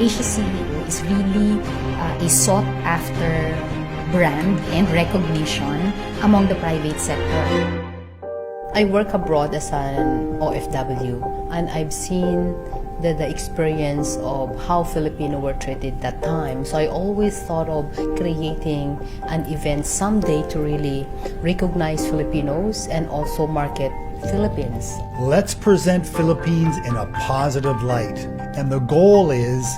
Asia CEO is really a sought-after brand and recognition among the private sector. I work abroad as an OFW, and I've seen the experience of how Filipino were treated that time. So I always thought of creating an event someday to really recognize Filipinos and also market Philippines. Let's present Philippines in a positive light. And the goal is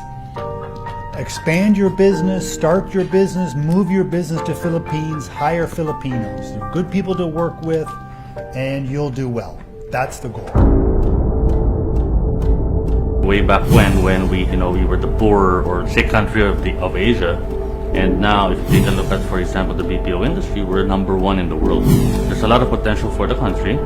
expand your business, start your business, move your business to Philippines, hire Filipinos. They're good people to work with, and you'll do well. That's the goal. Way back when we were the poorer or sick country of Asia, and now if you take a look at, for example, the BPO industry, we're number one in the world. There's a lot of potential for the country,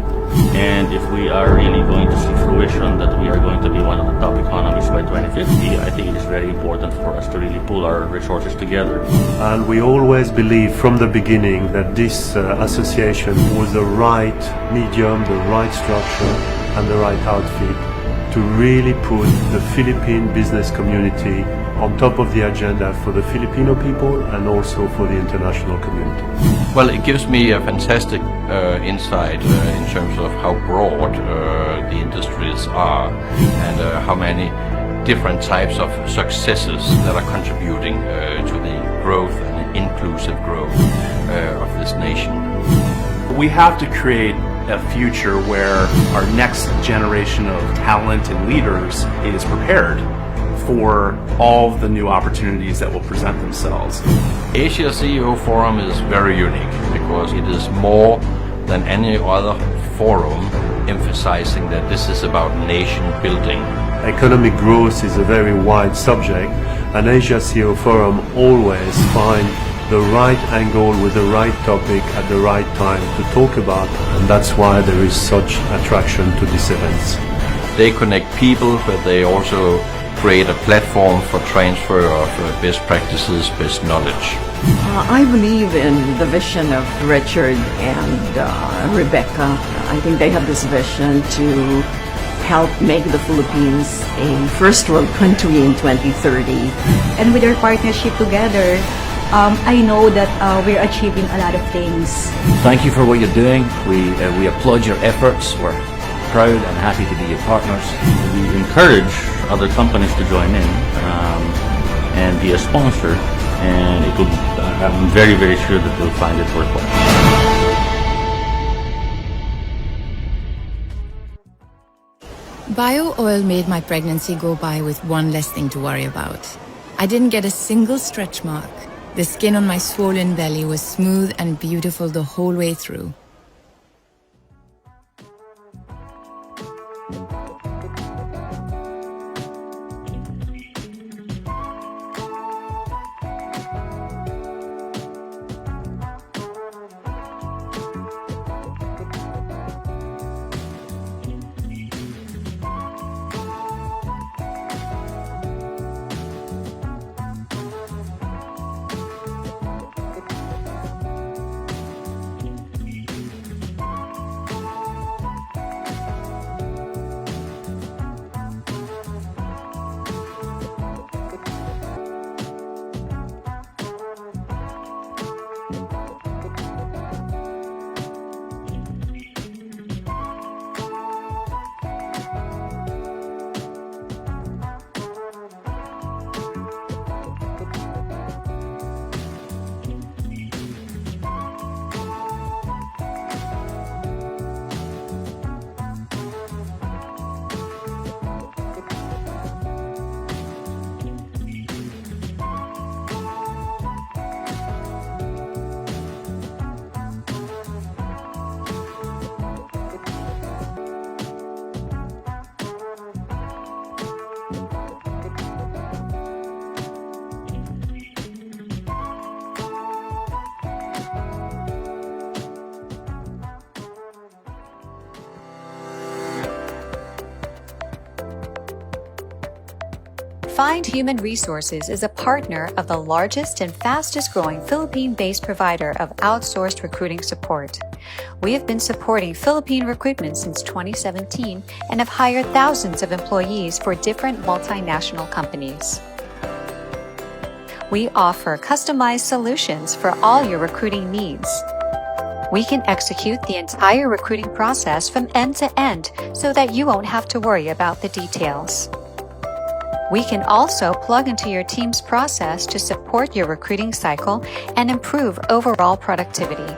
and if we are really going to see fruition that we are going to be one of the top economies by 2050, I think it is very important for us to really pool our resources together. And we always believe from the beginning that this association was the right medium, the right structure, and the right outfit to really put the Philippine business community on top of the agenda for the Filipino people and also for the international community. Well, it gives me a fantastic insight in terms of how broad the industries are and how many different types of successes that are contributing to the growth and inclusive growth of this nation. We have to create a future where our next generation of talent and leaders is prepared for all the new opportunities that will present themselves. Asia CEO Forum is very unique because it is more than any other forum emphasizing that this is about nation building. Economic growth is a very wide subject, and Asia CEO Forum always find the right angle with the right topic at the right time to talk about, and that's why there is such attraction to these events. They connect people, but they also create a platform for transfer of best practices, best knowledge. I believe in the vision of Richard and Rebecca. I think they have this vision to help make the Philippines a first world country in 2030. And with our partnership together, I know that we're achieving a lot of things. Thank you for what you're doing. We applaud your efforts. We're proud and happy to be your partners. We encourage other companies to join in and be a sponsor, and I'm very, very sure that they'll find it worthwhile. Bio oil made my pregnancy go by with one less thing to worry about. I didn't get a single stretch mark. The skin on my swollen belly was smooth and beautiful the whole way through. Find Human Resources is a partner of the largest and fastest growing Philippine-based provider of outsourced recruiting support. We have been supporting Philippine recruitment since 2017 and have hired thousands of employees for different multinational companies. We offer customized solutions for all your recruiting needs. We can execute the entire recruiting process from end to end so that you won't have to worry about the details. We can also plug into your team's process to support your recruiting cycle and improve overall productivity.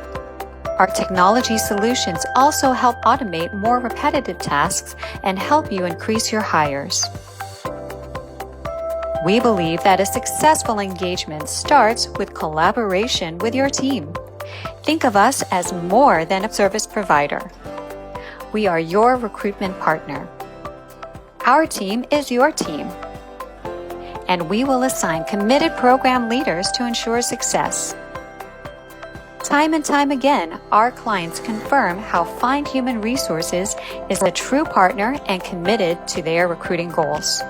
Our technology solutions also help automate more repetitive tasks and help you increase your hires. We believe that a successful engagement starts with collaboration with your team. Think of us as more than a service provider. We are your recruitment partner. Our team is your team. And we will assign committed program leaders to ensure success. Time and time again, our clients confirm how Find Human Resources is a true partner and committed to their recruiting goals.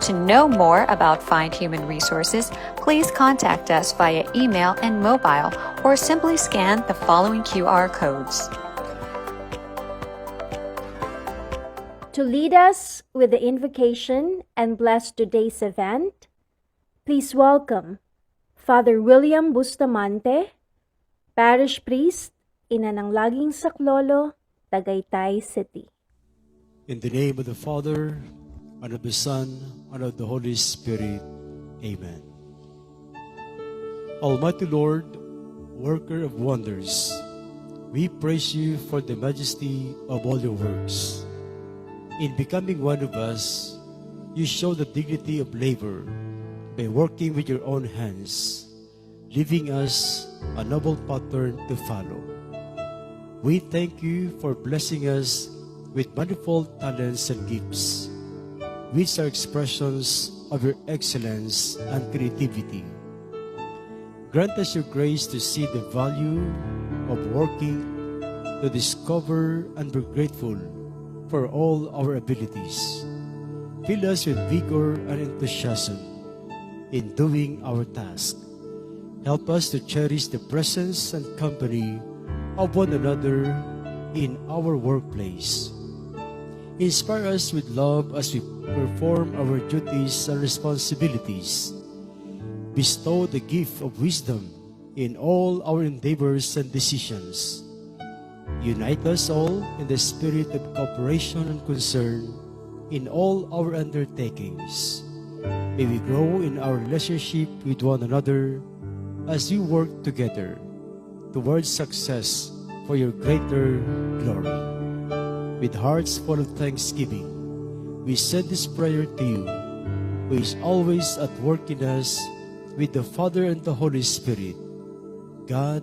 To know more about Find Human Resources, please contact us via email and mobile or simply scan the following QR codes. To lead us with the invocation and bless today's event, please welcome Father William Bustamante, Parish Priest, Ina ng Laging Saklolo, Tagaytay City. In the name of the Father, and of the Son, and of the Holy Spirit. Amen. Almighty Lord, worker of wonders, we praise you for the majesty of all your works. In becoming one of us, you show the dignity of labor by working with your own hands, leaving us a noble pattern to follow. We thank you for blessing us with manifold talents and gifts, which are expressions of your excellence and creativity. Grant us your grace to see the value of working, to discover and be grateful for all our abilities. Fill us with vigor and enthusiasm in doing our task. Help us to cherish the presence and company of one another in our workplace. Inspire us with love as we perform our duties and responsibilities. Bestow the gift of wisdom in all our endeavors and decisions. Unite us all in the spirit of cooperation and concern in all our undertakings. May we grow in our relationship with one another as we work together towards success for your greater glory. With hearts full of thanksgiving, we send this prayer to you, who is always at work in us with the Father and the Holy Spirit, God,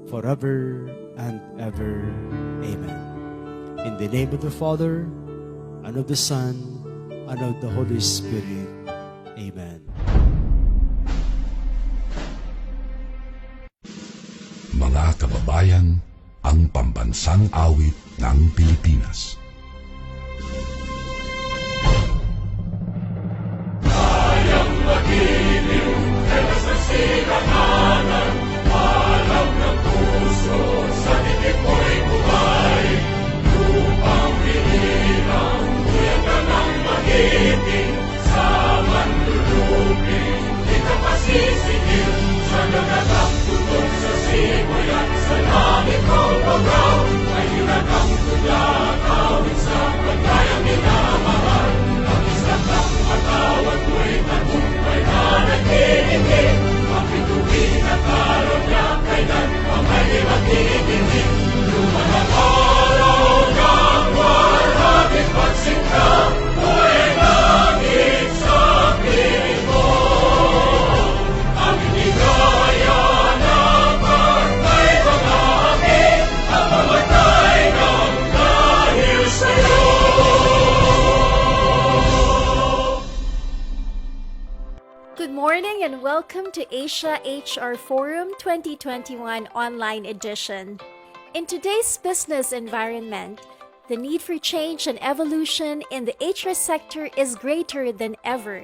forever and ever. Amen. In the name of the Father, and of the Son, and of the Holy Spirit. Amen. Mga kababayan, ang pambansang awit ng Pilipinas. Kayang magiliw, elas ng sinakanan, alam ng puso, sa titik mo'y buhay. Lupang hinirang, kuya ka ng magiting, sa manlulupin, di ka pasisigil, sa nagagang tutong sa simoy at sa langit mo pagaw, ay hiragang tula, kawin sa pagkayang minamahal. Ang isang ng matawad mo'y tagumpay na naghihingi, ang bituin at araw niya kailan ang may maghihingi. Lumanang araw ng warhabit pagsingka, buhay langit sa piling mo. Ang hinigaya na pagkay pangaki, ang mamatay ng dahil sa'yo. Good morning and welcome to Asia HR Forum 2021 online edition. In today's business environment, the need for change and evolution in the HR sector is greater than ever.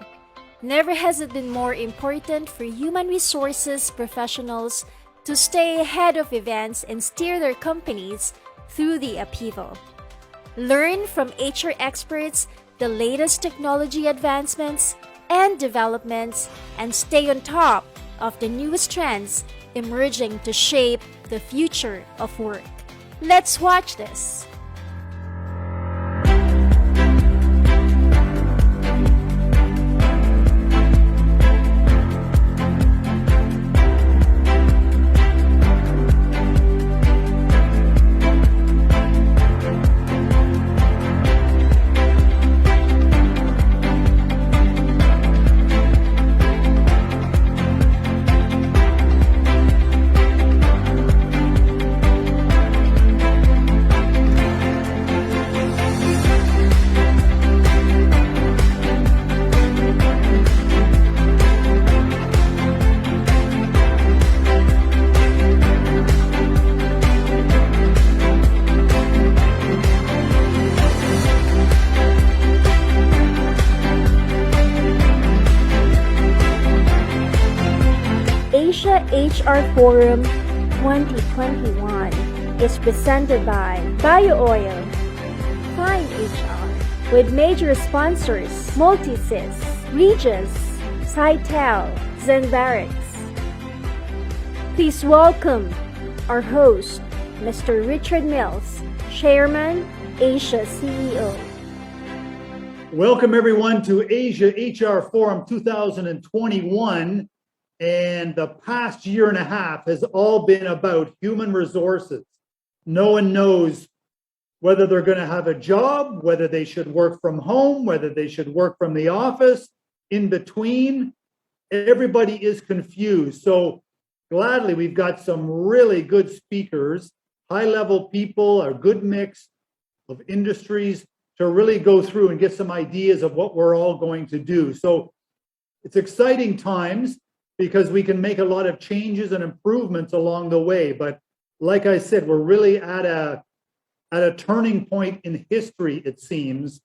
Never has it been more important for human resources professionals to stay ahead of events and steer their companies through the upheaval. Learn from HR experts the latest technology advancements and developments and stay on top of the newest trends emerging to shape the future of work. Let's watch this. Asia HR Forum 2021 is presented by BioOil, Find HR, with major sponsors Multisys, Regis, Cytel, Zenvarix. Please welcome our host, Mr. Richard Mills, Chairman, Asia CEO. Welcome everyone to Asia HR Forum 2021. And the past year and a half has all been about human resources. No one knows whether they're going to have a job, whether they should work from home, whether they should work from the office, in between. Everybody is confused. So gladly, we've got some really good speakers, high-level people, a good mix of industries to really go through and get some ideas of what we're all going to do. So it's exciting times, because we can make a lot of changes and improvements along the way. But like I said, we're really at a turning point in history, it seems,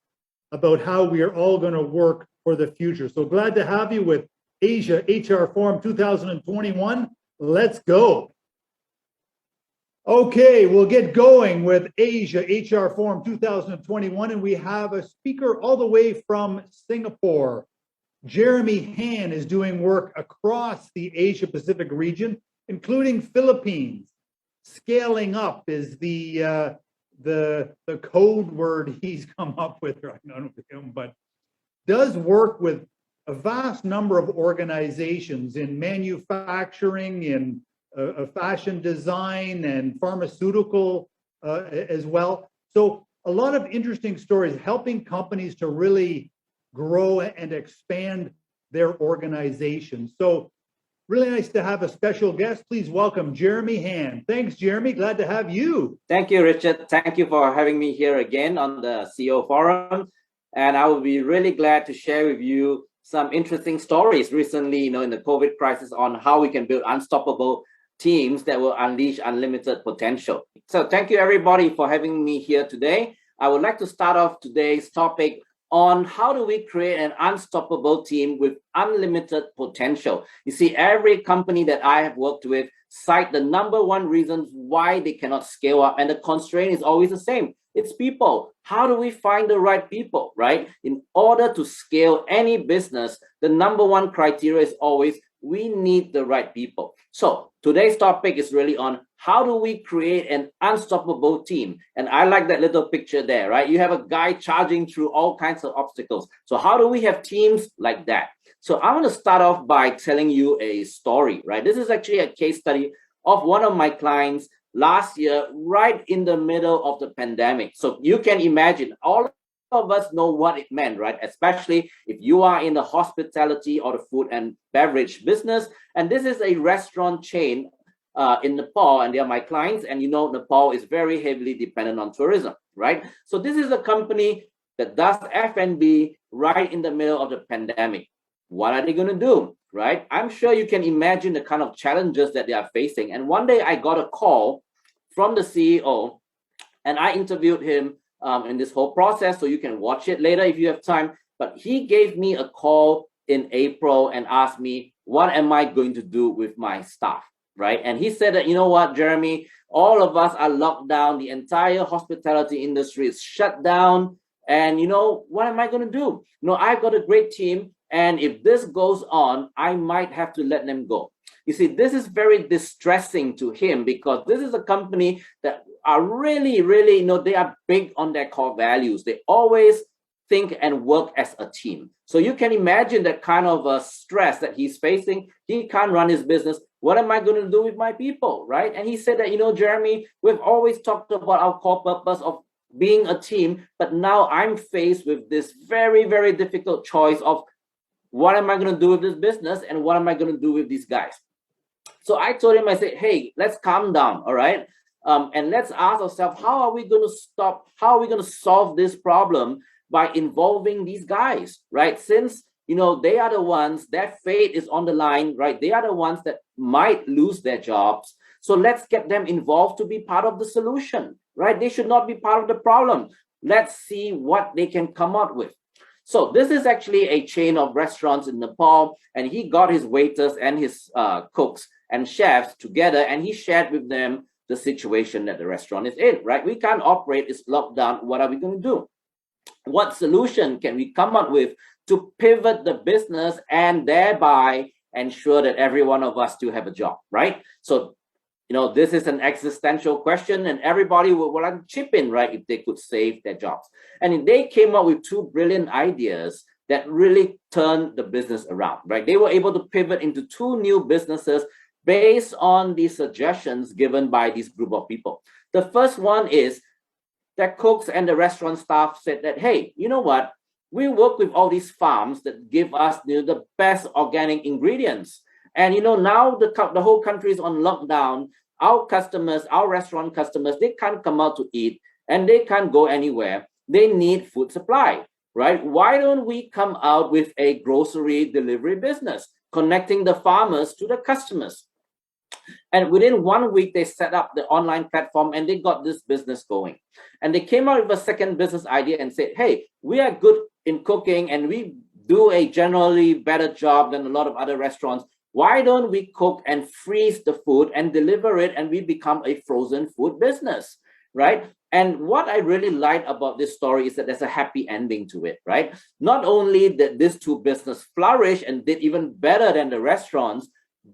about how we are all going to work for the future. So glad to have you with Asia HR Forum 2021. Let's go. Okay, we'll get going with Asia HR Forum 2021, and we have a speaker all the way from Singapore. Jeremy Han is doing work across the Asia Pacific region, including Philippines. Scaling up is the code word he's come up with right now, but does work with a vast number of organizations in manufacturing, in fashion design, and pharmaceutical as well. So a lot of interesting stories helping companies to really grow and expand their organization. So really nice to have a special guest. Please welcome Jeremy Han. Thanks, Jeremy. Glad to have you. Thank you, Richard. Thank you for having me here again on the CEO Forum. And I will be really glad to share with you some interesting stories recently, in the COVID crisis on how we can build unstoppable teams that will unleash unlimited potential. So thank you, everybody, for having me here today. I would like to start off today's topic on how do we create an unstoppable team with unlimited potential. You see, every company that I have worked with cite the number one reason why they cannot scale up, and the constraint is always the same. It's people. How do we find the right people, right? In order to scale any business, the number one criteria is always we need the right people. So today's topic is really on how do we create an unstoppable team? And I like that little picture there, right? You have a guy charging through all kinds of obstacles. So how do we have teams like that? So I want to start off by telling you a story, right? This is actually a case study of one of my clients last year, right in the middle of the pandemic. So you can imagine, all of us know what it meant, right? Especially if you are in the hospitality or the food and beverage business. And this is a restaurant chain in Nepal, and they are my clients. And Nepal is very heavily dependent on tourism, right? So this is a company that does F&B right in the middle of the pandemic. What are they going to do, right? I'm sure you can imagine the kind of challenges that they are facing. And one day I got a call from the CEO, and I interviewed him in this whole process, so you can watch it later if you have time. But he gave me a call in April and asked me, what am I going to do with my staff, right? And he said that, you know what, Jeremy, all of us are locked down. The entire hospitality industry is shut down. And, what am I going to do? I've got a great team. And if this goes on, I might have to let them go. You see, this is very distressing to him because this is a company that are really, really, they are big on their core values. They always think and work as a team. So you can imagine that kind of stress that he's facing. He can't run his business. What am I going to do with my people, right? And he said that, Jeremy, we've always talked about our core purpose of being a team, but now I'm faced with this very, very difficult choice of what am I going to do with this business and what am I going to do with these guys? So I told him, I said, hey, let's calm down, all right? And let's ask ourselves, how are we going to solve this problem by involving these guys, right? Since, they are the ones, their fate is on the line, right? They are the ones that might lose their jobs. So let's get them involved to be part of the solution, right? They should not be part of the problem. Let's see what they can come up with. So this is actually a chain of restaurants in Nepal, and he got his waiters and his cooks and chefs together, and he shared with them the situation that the restaurant is in, right? We can't operate, it's locked down. What are we going to do? What solution can we come up with to pivot the business and thereby ensure that every one of us still have a job, right? So, this is an existential question, and everybody would want to chip in, right, if they could save their jobs. And they came up with two brilliant ideas that really turned the business around, right? They were able to pivot into two new businesses based on the suggestions given by this group of people. The first one is that cooks and the restaurant staff said that, hey, you know what? We work with all these farms that give us the best organic ingredients. And now the whole country is on lockdown. Our customers, our restaurant customers, they can't come out to eat and they can't go anywhere. They need food supply, right? Why don't we come out with a grocery delivery business, connecting the farmers to the customers? And within 1 week, they set up the online platform and they got this business going. And they came out with a second business idea and said, hey, we are good in cooking and we do a generally better job than a lot of other restaurants. Why don't we cook and freeze the food and deliver it and we become a frozen food business, right? And what I really like about this story is that there's a happy ending to it, right? Not only did these two businesses flourish and did even better than the restaurants,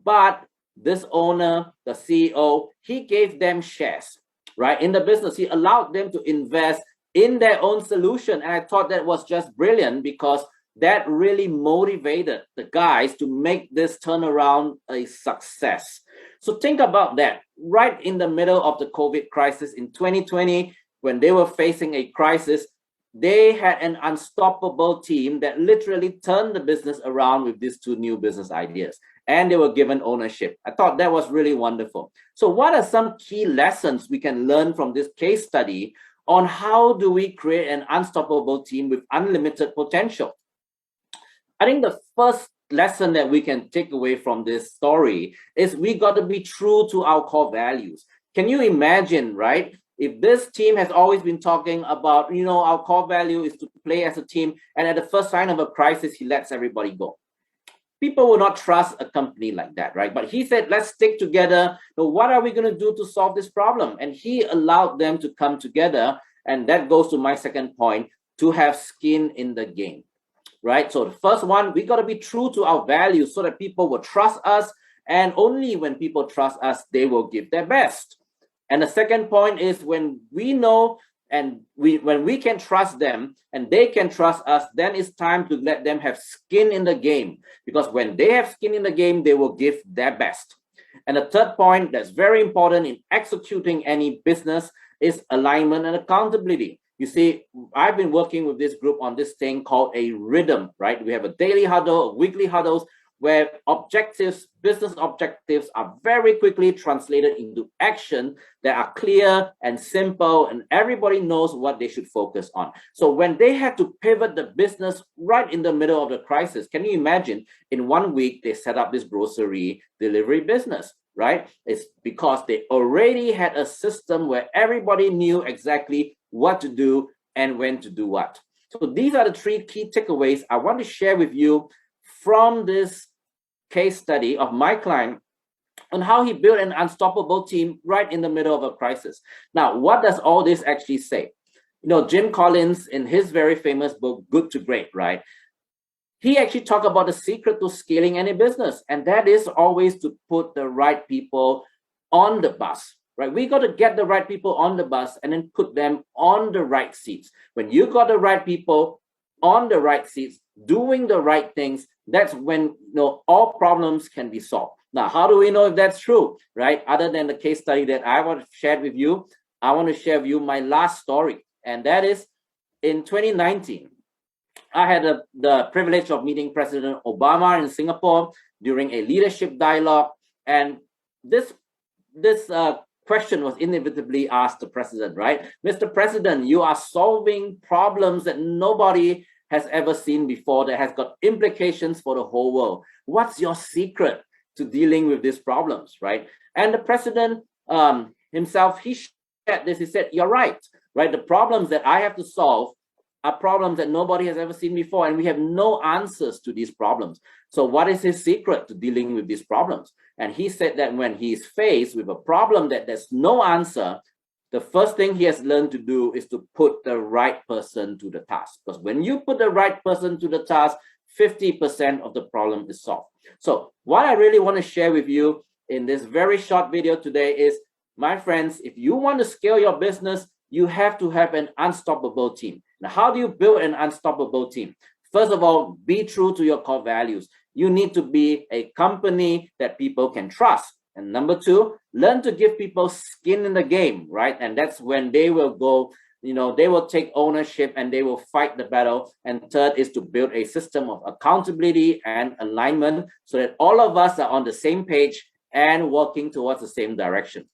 but this owner, the CEO, he gave them shares, right? In the business, he allowed them to invest in their own solution. And I thought that was just brilliant because that really motivated the guys to make this turnaround a success. So think about that. Right in the middle of the COVID crisis in 2020, when they were facing a crisis, they had an unstoppable team that literally turned the business around with these two new business ideas. And they were given ownership. I thought that was really wonderful. So what are some key lessons we can learn from this case study on how do we create an unstoppable team with unlimited potential? I think the first lesson that we can take away from this story is we got to be true to our core values. Can you imagine, right? If this team has always been talking about, our core value is to play as a team, and at the first sign of a crisis, he lets everybody go. People will not trust a company like that, right? But he said, let's stick together. So what are we going to do to solve this problem? And he allowed them to come together. And that goes to my second point, to have skin in the game, right? So the first one, we got to be true to our values so that people will trust us. And only when people trust us, they will give their best. And the second point is when we know and when we can trust them and they can trust us, then it's time to let them have skin in the game. Because when they have skin in the game, they will give their best. And the third point that's very important in executing any business is alignment and accountability. You see, I've been working with this group on this thing called a rhythm, right? We have a daily huddle, a weekly huddles, where objectives, business objectives are very quickly translated into action that are clear and simple, and everybody knows what they should focus on. So when they had to pivot the business right in the middle of the crisis, can you imagine in 1 week, they set up this grocery delivery business, right? It's because they already had a system where everybody knew exactly what to do and when to do what. So these are the three key takeaways I want to share with you from this case study of my client on how he built an unstoppable team right in the middle of a crisis. Now, what does all this actually say? Jim Collins, in his very famous book, Good to Great, right? he actually talked about the secret to scaling any business, and that is always to put the right people on the bus, right? We got to get the right people on the bus and then put them on the right seats. When you got the right people on the right seats, doing the right things, that's when all problems can be solved. Now, how do we know if that's true, right? Other than the case study that I want to share with you, I want to share with you my last story, and that is in 2019. I had the privilege of meeting President Obama in Singapore during a leadership dialogue, and this question was inevitably asked the president, right? Mr. President, you are solving problems that nobody has ever seen before, that has got implications for the whole world. What's your secret to dealing with these problems, right? And the president himself, he shared this. He said, you're right? The problems that I have to solve are problems that nobody has ever seen before, and we have no answers to these problems. So what is his secret to dealing with these problems? And he said that when he's faced with a problem that there's no answer, the first thing he has learned to do is to put the right person to the task. Because when you put the right person to the task, 50% of the problem is solved. So what I really want to share with you in this very short video today is, my friends, if you want to scale your business, you have to have an unstoppable team. Now, how do you build an unstoppable team? First of all, be true to your core values. You need to be a company that people can trust. And number two, learn to give people skin in the game, right? And that's when they will go, they will take ownership and they will fight the battle. And third is to build a system of accountability and alignment so that all of us are on the same page and working towards the same direction.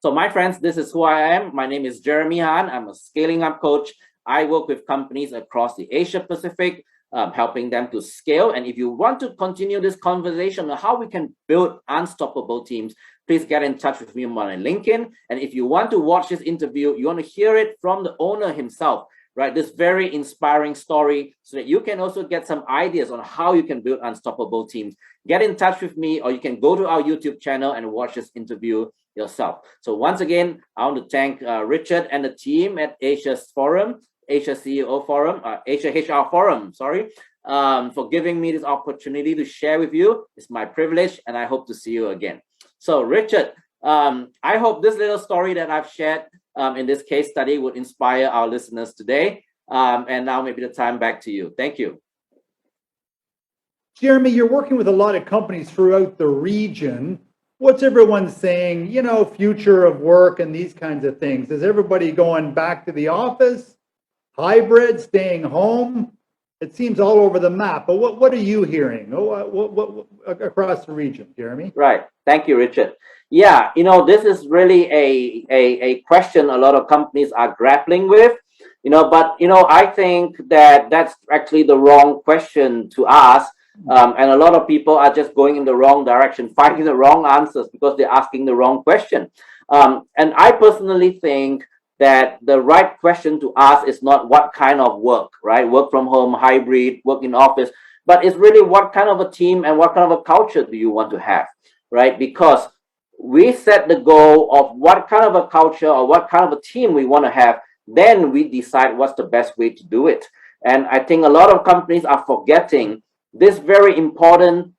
So my friends, this is who I am. My name is Jeremy Han. I'm a scaling up coach. I work with companies across the Asia Pacific, helping them to scale. And if you want to continue this conversation on how we can build unstoppable teams, please get in touch with me on my LinkedIn. And if you want to watch this interview, you want to hear it from the owner himself, right? This very inspiring story, so that you can also get some ideas on how you can build unstoppable teams. Get in touch with me, or you can go to our YouTube channel and watch this interview yourself. So once again, I want to thank Richard and the team at Asia CEO Forum, Asia HR Forum, for giving me this opportunity to share with you. It's my privilege, and I hope to see you again. So Richard, I hope this little story that I've shared in this case study would inspire our listeners today. And now maybe the time back to you. Thank you. Jeremy, you're working with a lot of companies throughout the region. What's everyone saying, future of work and these kinds of things? Is everybody going back to the office, hybrid, staying home? It seems all over the map, but what are you hearing what across the region, Jeremy? Right. Thank you, Richard. Yeah, this is really a question a lot of companies are grappling with, but, I think that that's actually the wrong question to ask. And a lot of people are just going in the wrong direction, finding the wrong answers because they're asking the wrong question. And I personally think that the right question to ask is not what kind of work, right? Work from home, hybrid, work in office, but it's really what kind of a team and what kind of a culture do you want to have, right? Because we set the goal of what kind of a culture or what kind of a team we want to have, then we decide what's the best way to do it. And I think a lot of companies are forgetting this very important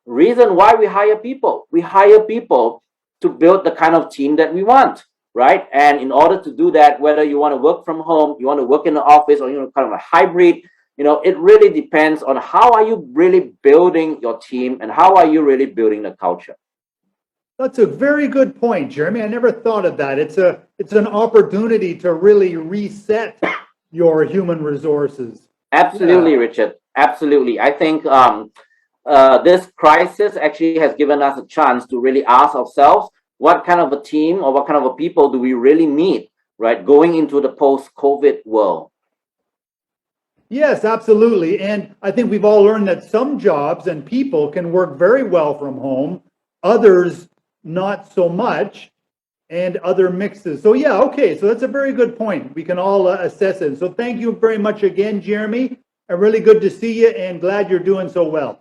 reason why we hire people. We hire people to build the kind of team that we want, right? And in order to do that, whether you want to work from home, you want to work in the office, or kind of a hybrid, it really depends on how are you really building your team and how are you really building the culture. That's a very good point, Jeremy. I never thought of that. It's an opportunity to really reset your human resources. Absolutely, yeah. Richard. Absolutely. I think this crisis actually has given us a chance to really ask ourselves, what kind of a team or what kind of a people do we really need, right, going into the post-COVID world? Yes, absolutely. And I think we've all learned that some jobs and people can work very well from home, others not so much, and other mixes. So yeah, okay. So that's a very good point. We can all assess it. So thank you very much again, Jeremy. Really good to see you and glad you're doing so well.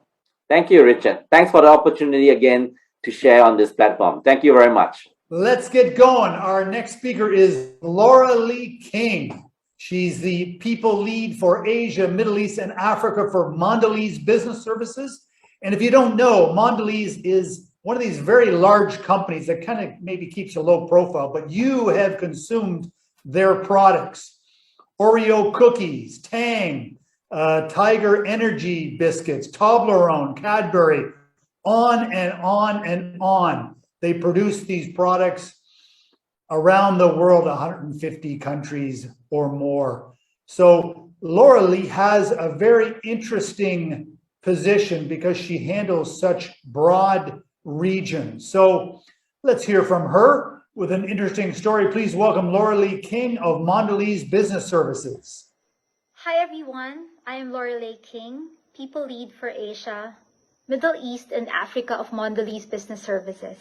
Thank you, Richard. Thanks for the opportunity again to share on this platform. Thank you very much. Let's get going. Our next speaker is Laura Lee King. She's the people lead for Asia, Middle East, and Africa for Mondelez Business Services. And if you don't know, Mondelez is one of these very large companies that kind of maybe keeps a low profile, but you have consumed their products. Oreo cookies, Tang, Tiger Energy biscuits, Toblerone, Cadbury, on and on and on. They produce these products around the world, 150 countries or more. So Laura Lee has a very interesting position because she handles such broad regions. So let's hear from her with an interesting story. Please welcome Laura Lee King of Mondelez Business Services. Hi everyone, I am Laura Lee King, People Lead for Asia, Middle East and Africa of Mondelez Business Services.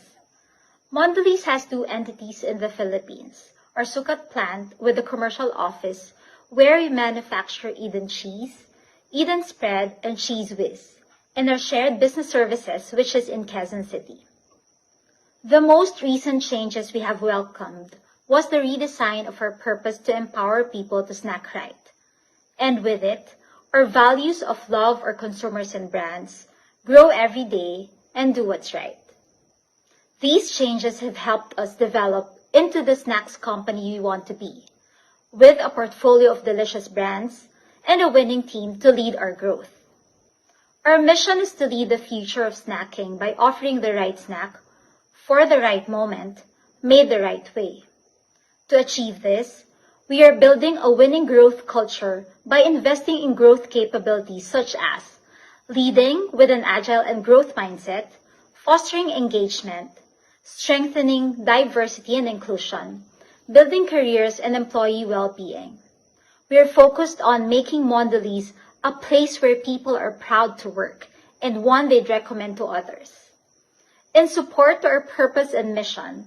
Mondelez has two entities in the Philippines, our Sucat plant with a commercial office where we manufacture Eden cheese, Eden spread, and Cheese Whiz, and our shared business services, which is in Quezon City. The most recent changes we have welcomed was the redesign of our purpose to empower people to snack right. And with it, our values of love our consumers and brands, grow every day, and do what's right. These changes have helped us develop into the snacks company we want to be, with a portfolio of delicious brands and a winning team to lead our growth. Our mission is to lead the future of snacking by offering the right snack, for the right moment, made the right way. To achieve this, we are building a winning growth culture by investing in growth capabilities such as leading with an agile and growth mindset, fostering engagement, strengthening diversity and inclusion, building careers and employee well-being. We are focused on making Mondelez a place where people are proud to work and one they'd recommend to others. In support to our purpose and mission,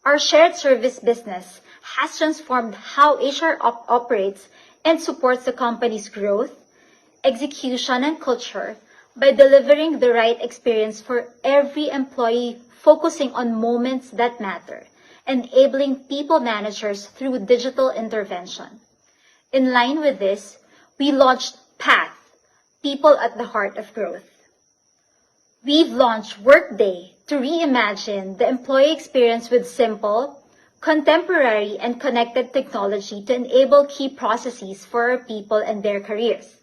our shared service business has transformed how HR operates and supports the company's growth, execution, and culture by delivering the right experience for every employee, focusing on moments that matter, enabling people managers through digital intervention. In line with this, we launched PATH, People at the Heart of Growth. We've launched Workday to reimagine the employee experience with simple, contemporary, and connected technology to enable key processes for our people and their careers,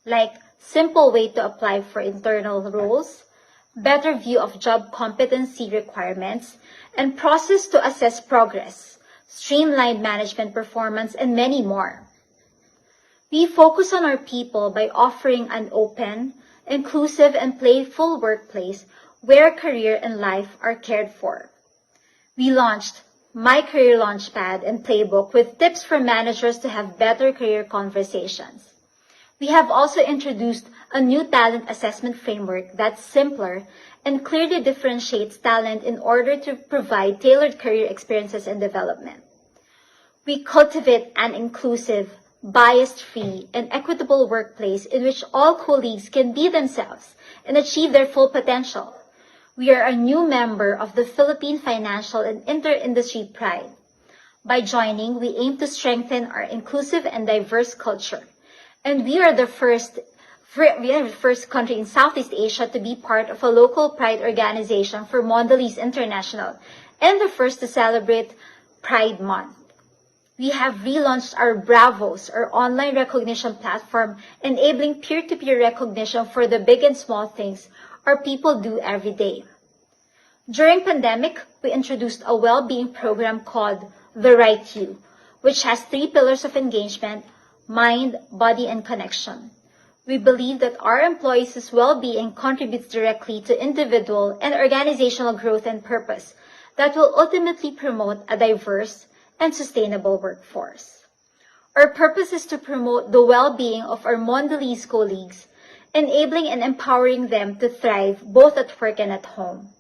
like simple way to apply for internal roles, better view of job competency requirements, and process to assess progress, streamlined management performance, and many more. We focus on our people by offering an open, inclusive, and playful workplace where career and life are cared for. We launched My Career Launchpad and Playbook with tips for managers to have better career conversations. We have also introduced a new talent assessment framework that's simpler and clearly differentiates talent in order to provide tailored career experiences and development. We cultivate an inclusive, bias-free, and equitable workplace in which all colleagues can be themselves and achieve their full potential. We are a new member of the Philippine Financial and Inter-Industry Pride. By joining, we aim to strengthen our inclusive and diverse culture. And we are the first country in Southeast Asia to be part of a local pride organization for Mondelez International and the first to celebrate Pride Month. We have relaunched our Bravos, our online recognition platform, enabling peer-to-peer recognition for the big and small things our people do every day. During pandemic, we introduced a well-being program called The Right You, which has 3 pillars of engagement: mind, body, and connection. We believe that our employees' well-being contributes directly to individual and organizational growth and purpose that will ultimately promote a diverse and sustainable workforce. Our purpose is to promote the well-being of our Mondelez colleagues, enabling and empowering them to thrive both at work and at home.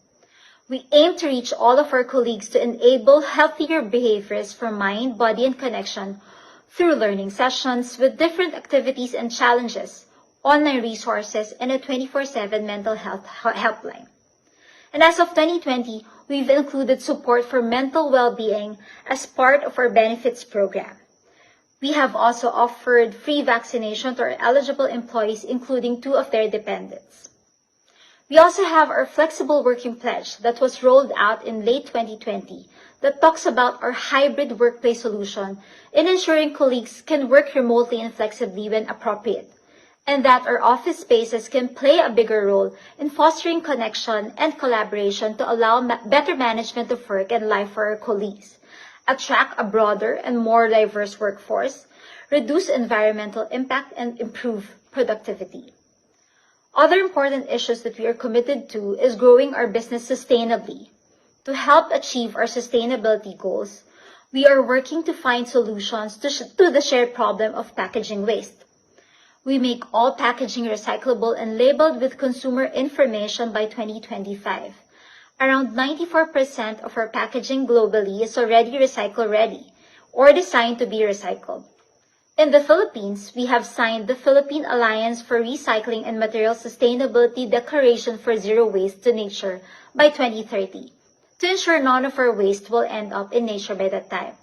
We aim to reach all of our colleagues to enable healthier behaviors for mind, body, and connection through learning sessions with different activities and challenges, online resources, and a 24/7 mental health helpline. And as of 2020, we've included support for mental well-being as part of our benefits program. We have also offered free vaccination to our eligible employees, including 2 of their dependents. We also have our flexible working pledge that was rolled out in late 2020 that talks about our hybrid workplace solution in ensuring colleagues can work remotely and flexibly when appropriate, and that our office spaces can play a bigger role in fostering connection and collaboration to allow better management of work and life for our colleagues, attract a broader and more diverse workforce, reduce environmental impact, and improve productivity. Other important issues that we are committed to is growing our business sustainably. To help achieve our sustainability goals, we are working to find solutions to the shared problem of packaging waste. We make all packaging recyclable and labeled with consumer information by 2025. Around 94% of our packaging globally is already recycle ready or designed to be recycled. In the Philippines, we have signed the Philippine Alliance for Recycling and Material Sustainability Declaration for Zero Waste to Nature by 2030 to ensure none of our waste will end up in nature by that time.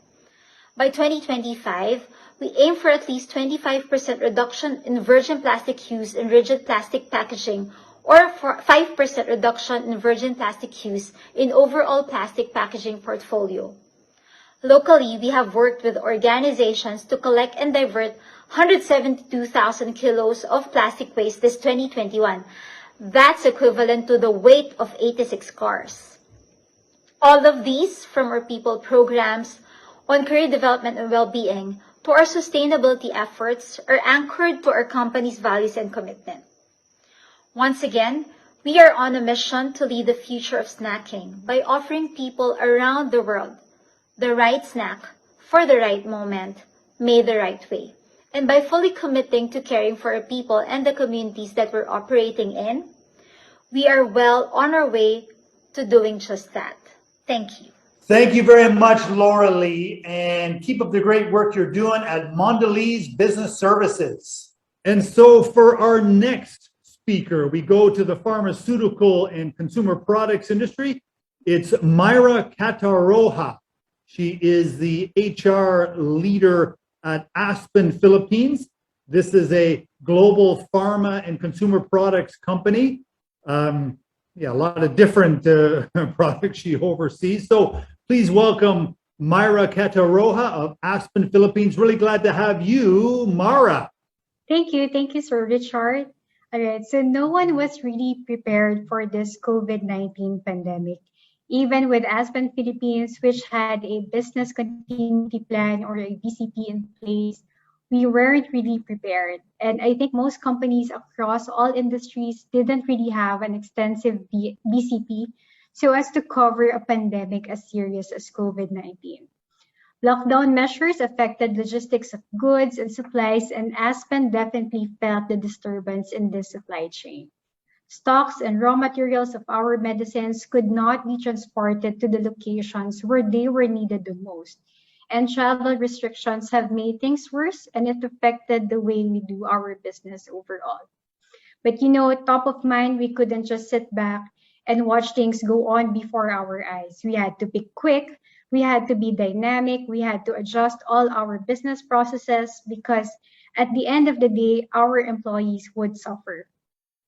By 2025, we aim for at least 25% reduction in virgin plastic use in rigid plastic packaging or for 5% reduction in virgin plastic use in overall plastic packaging portfolio. Locally, we have worked with organizations to collect and divert 172,000 kilos of plastic waste this 2021. That's equivalent to the weight of 86 cars. All of these, from our people programs on career development and well-being to our sustainability efforts, are anchored to our company's values and commitment. Once again, we are on a mission to lead the future of snacking by offering people around the world the right snack for the right moment, made the right way, and by fully committing to caring for our people and the communities that we're operating in, we are well on our way to doing just that. Thank you. Thank you very much, Laura Lee, and keep up the great work you're doing at Mondelez Business Services. And so for our next speaker, we go to the pharmaceutical and consumer products industry. It's Myra Cataroja. She is the HR leader at Aspen Philippines. This is a global pharma and consumer products company. A lot of different products she oversees. So please welcome Myra Cataroja of Aspen Philippines. Really glad to have you, Myra. Thank you, Sir Richard. All right, so no one was really prepared for this COVID-19 pandemic. Even with Aspen Philippines, which had a business continuity plan or a BCP in place, we weren't really prepared. And I think most companies across all industries didn't really have an extensive BCP so as to cover a pandemic as serious as COVID-19. Lockdown measures affected logistics of goods and supplies, and Aspen definitely felt the disturbance in this supply chain. Stocks and raw materials of our medicines could not be transported to the locations where they were needed the most. And travel restrictions have made things worse, and it affected the way we do our business overall. But top of mind, we couldn't just sit back and watch things go on before our eyes. We had to be quick, we had to be dynamic, we had to adjust all our business processes because at the end of the day, our employees would suffer.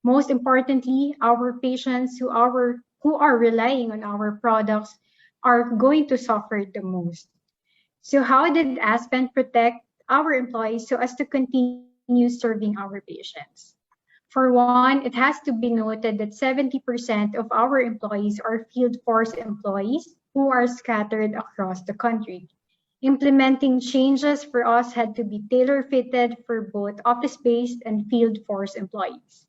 Most importantly, our patients who are relying on our products are going to suffer the most. So how did Aspen protect our employees so as to continue serving our patients? For one, it has to be noted that 70% of our employees are field force employees who are scattered across the country. Implementing changes for us had to be tailor-fitted for both office-based and field force employees.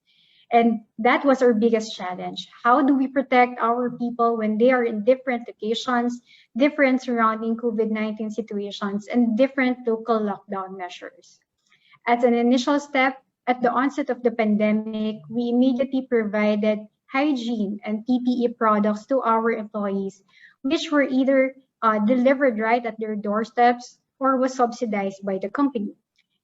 And that was our biggest challenge. How do we protect our people when they are in different locations, different surrounding COVID-19 situations, and different local lockdown measures? As an initial step, at the onset of the pandemic, we immediately provided hygiene and PPE products to our employees, which were either delivered right at their doorsteps or was subsidized by the company.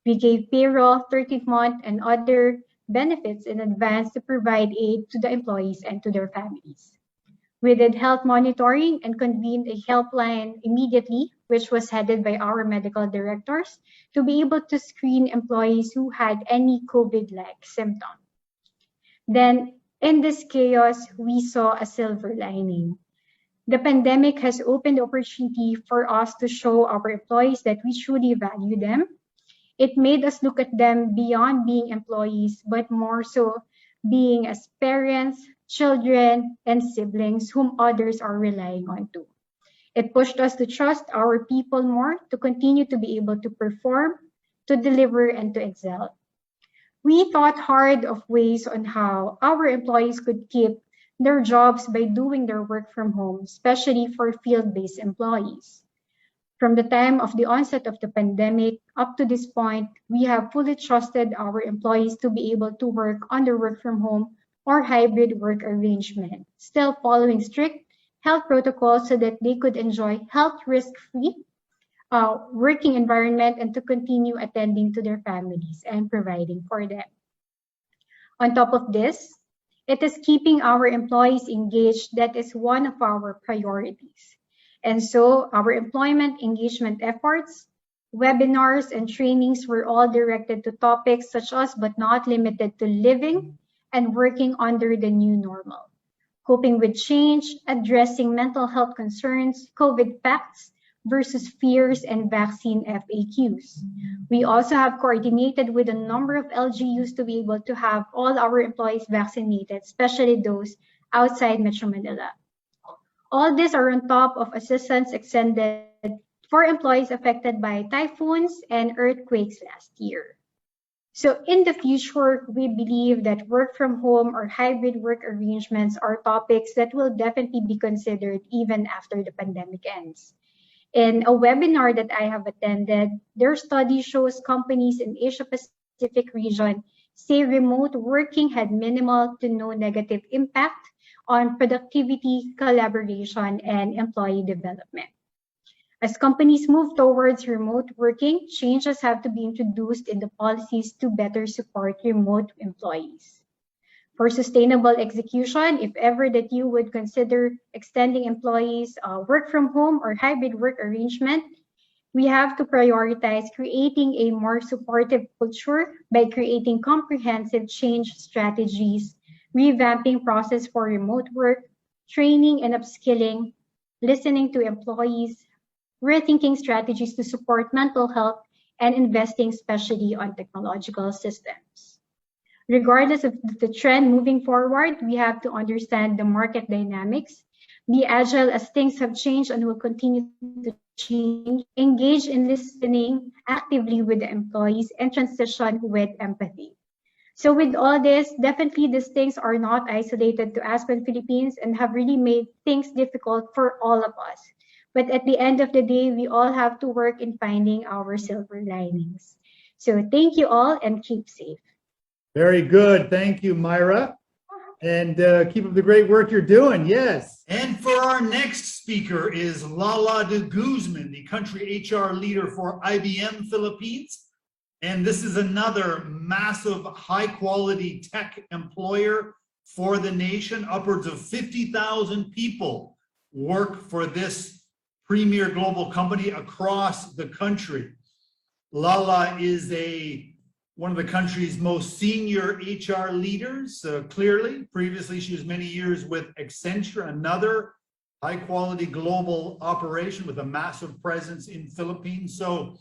We gave payroll, 13th month, and other benefits in advance to provide aid to the employees and to their families. We did health monitoring and convened a helpline immediately, which was headed by our medical directors, to be able to screen employees who had any COVID-like symptom. Then, in this chaos, we saw a silver lining. The pandemic has opened the opportunity for us to show our employees that we truly value them. It made us look at them beyond being employees, but more so being as parents, children, and siblings whom others are relying on too. It pushed us to trust our people more, to continue to be able to perform, to deliver, and to excel. We thought hard of ways on how our employees could keep their jobs by doing their work from home, especially for field-based employees. From the time of the onset of the pandemic up to this point, we have fully trusted our employees to be able to work on their work from home or hybrid work arrangement, still following strict health protocols so that they could enjoy health risk-free working environment and to continue attending to their families and providing for them. On top of this, it is keeping our employees engaged that is one of our priorities. And so our employment engagement efforts, webinars, and trainings were all directed to topics such as, but not limited to, living and working under the new normal, coping with change, addressing mental health concerns, COVID facts versus fears, and vaccine FAQs. We also have coordinated with a number of LGUs to be able to have all our employees vaccinated, especially those outside Metro Manila. All these are on top of assistance extended for employees affected by typhoons and earthquakes last year. So in the future, we believe that work from home or hybrid work arrangements are topics that will definitely be considered even after the pandemic ends. In a webinar that I have attended, their study shows companies in Asia Pacific region say remote working had minimal to no negative impact on productivity, collaboration, and employee development. As companies move towards remote working, changes have to be introduced in the policies to better support remote employees. For sustainable execution, if ever that you would consider extending employees work from home or hybrid work arrangement, we have to prioritize creating a more supportive culture by creating comprehensive change strategies, revamping process for remote work, training and upskilling, listening to employees, rethinking strategies to support mental health, and investing especially on technological systems. Regardless of the trend moving forward, we have to understand the market dynamics, be agile as things have changed and will continue to change, engage in listening actively with the employees, and transition with empathy. So with all this, definitely these things are not isolated to Aspen Philippines and have really made things difficult for all of us. But at the end of the day, we all have to work in finding our silver linings. So thank you all and keep safe. Very good. Thank you, Myra. And keep up the great work you're doing. Yes. And for our next speaker is Lala de Guzman, the country HR leader for IBM Philippines. And this is another massive high quality tech employer for the nation. Upwards of 50,000 people work for this premier global company across the country. Lala is one of the country's most senior HR leaders, clearly. Previously, she was many years with Accenture, another high-quality global operation with a massive presence in Philippines. So,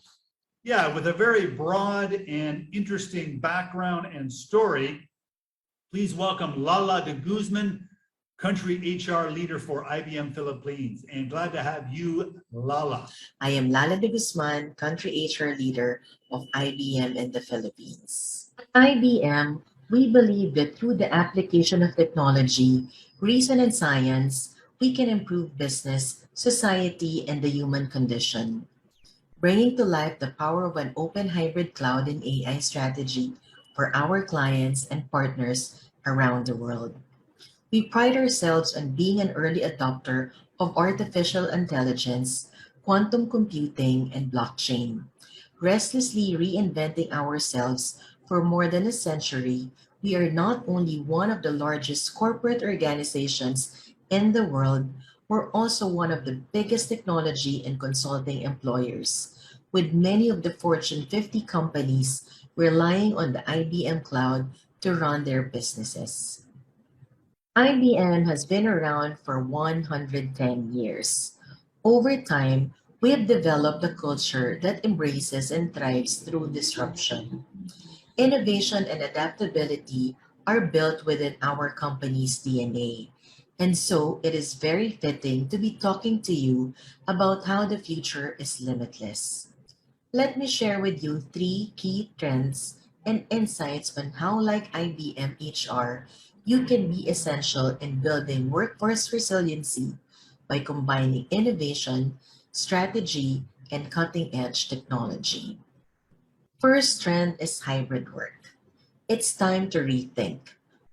yeah, with a very broad and interesting background and story, please welcome Lala de Guzman, country HR leader for IBM Philippines. And glad to have you, Lala. I am Lala de Guzman, country HR leader of IBM in the Philippines. At IBM, we believe that through the application of technology, reason, and science, we can improve business, society, and the human condition, bringing to life the power of an open hybrid cloud and AI strategy for our clients and partners around the world. We pride ourselves on being an early adopter of artificial intelligence, quantum computing, and blockchain. Restlessly reinventing ourselves for more than a century, we are not only one of the largest corporate organizations in the world, we're also one of the biggest technology and consulting employers, with many of the Fortune 50 companies relying on the IBM cloud to run their businesses. IBM has been around for 110 years. Over time, we have developed a culture that embraces and thrives through disruption. Innovation and adaptability are built within our company's DNA. And so it is very fitting to be talking to you about how the future is limitless. Let me share with you three key trends and insights on how, like IBM HR, you can be essential in building workforce resiliency by combining innovation, strategy, and cutting edge technology. First trend is hybrid work. It's time to rethink.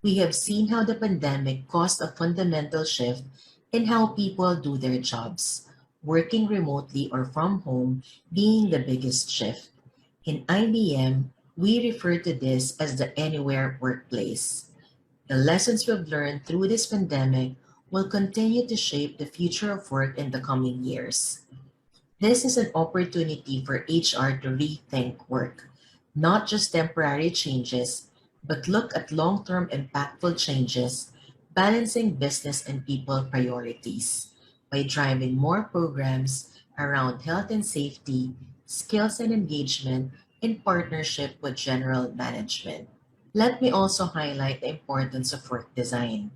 We have seen how the pandemic caused a fundamental shift in how people do their jobs, working remotely or from home being the biggest shift. In IBM, we refer to this as the anywhere workplace. The lessons we've learned through this pandemic will continue to shape the future of work in the coming years. This is an opportunity for HR to rethink work, not just temporary changes, but look at long term impactful changes, balancing business and people priorities by driving more programs around health and safety, skills and engagement in partnership with general management. Let me also highlight the importance of work design.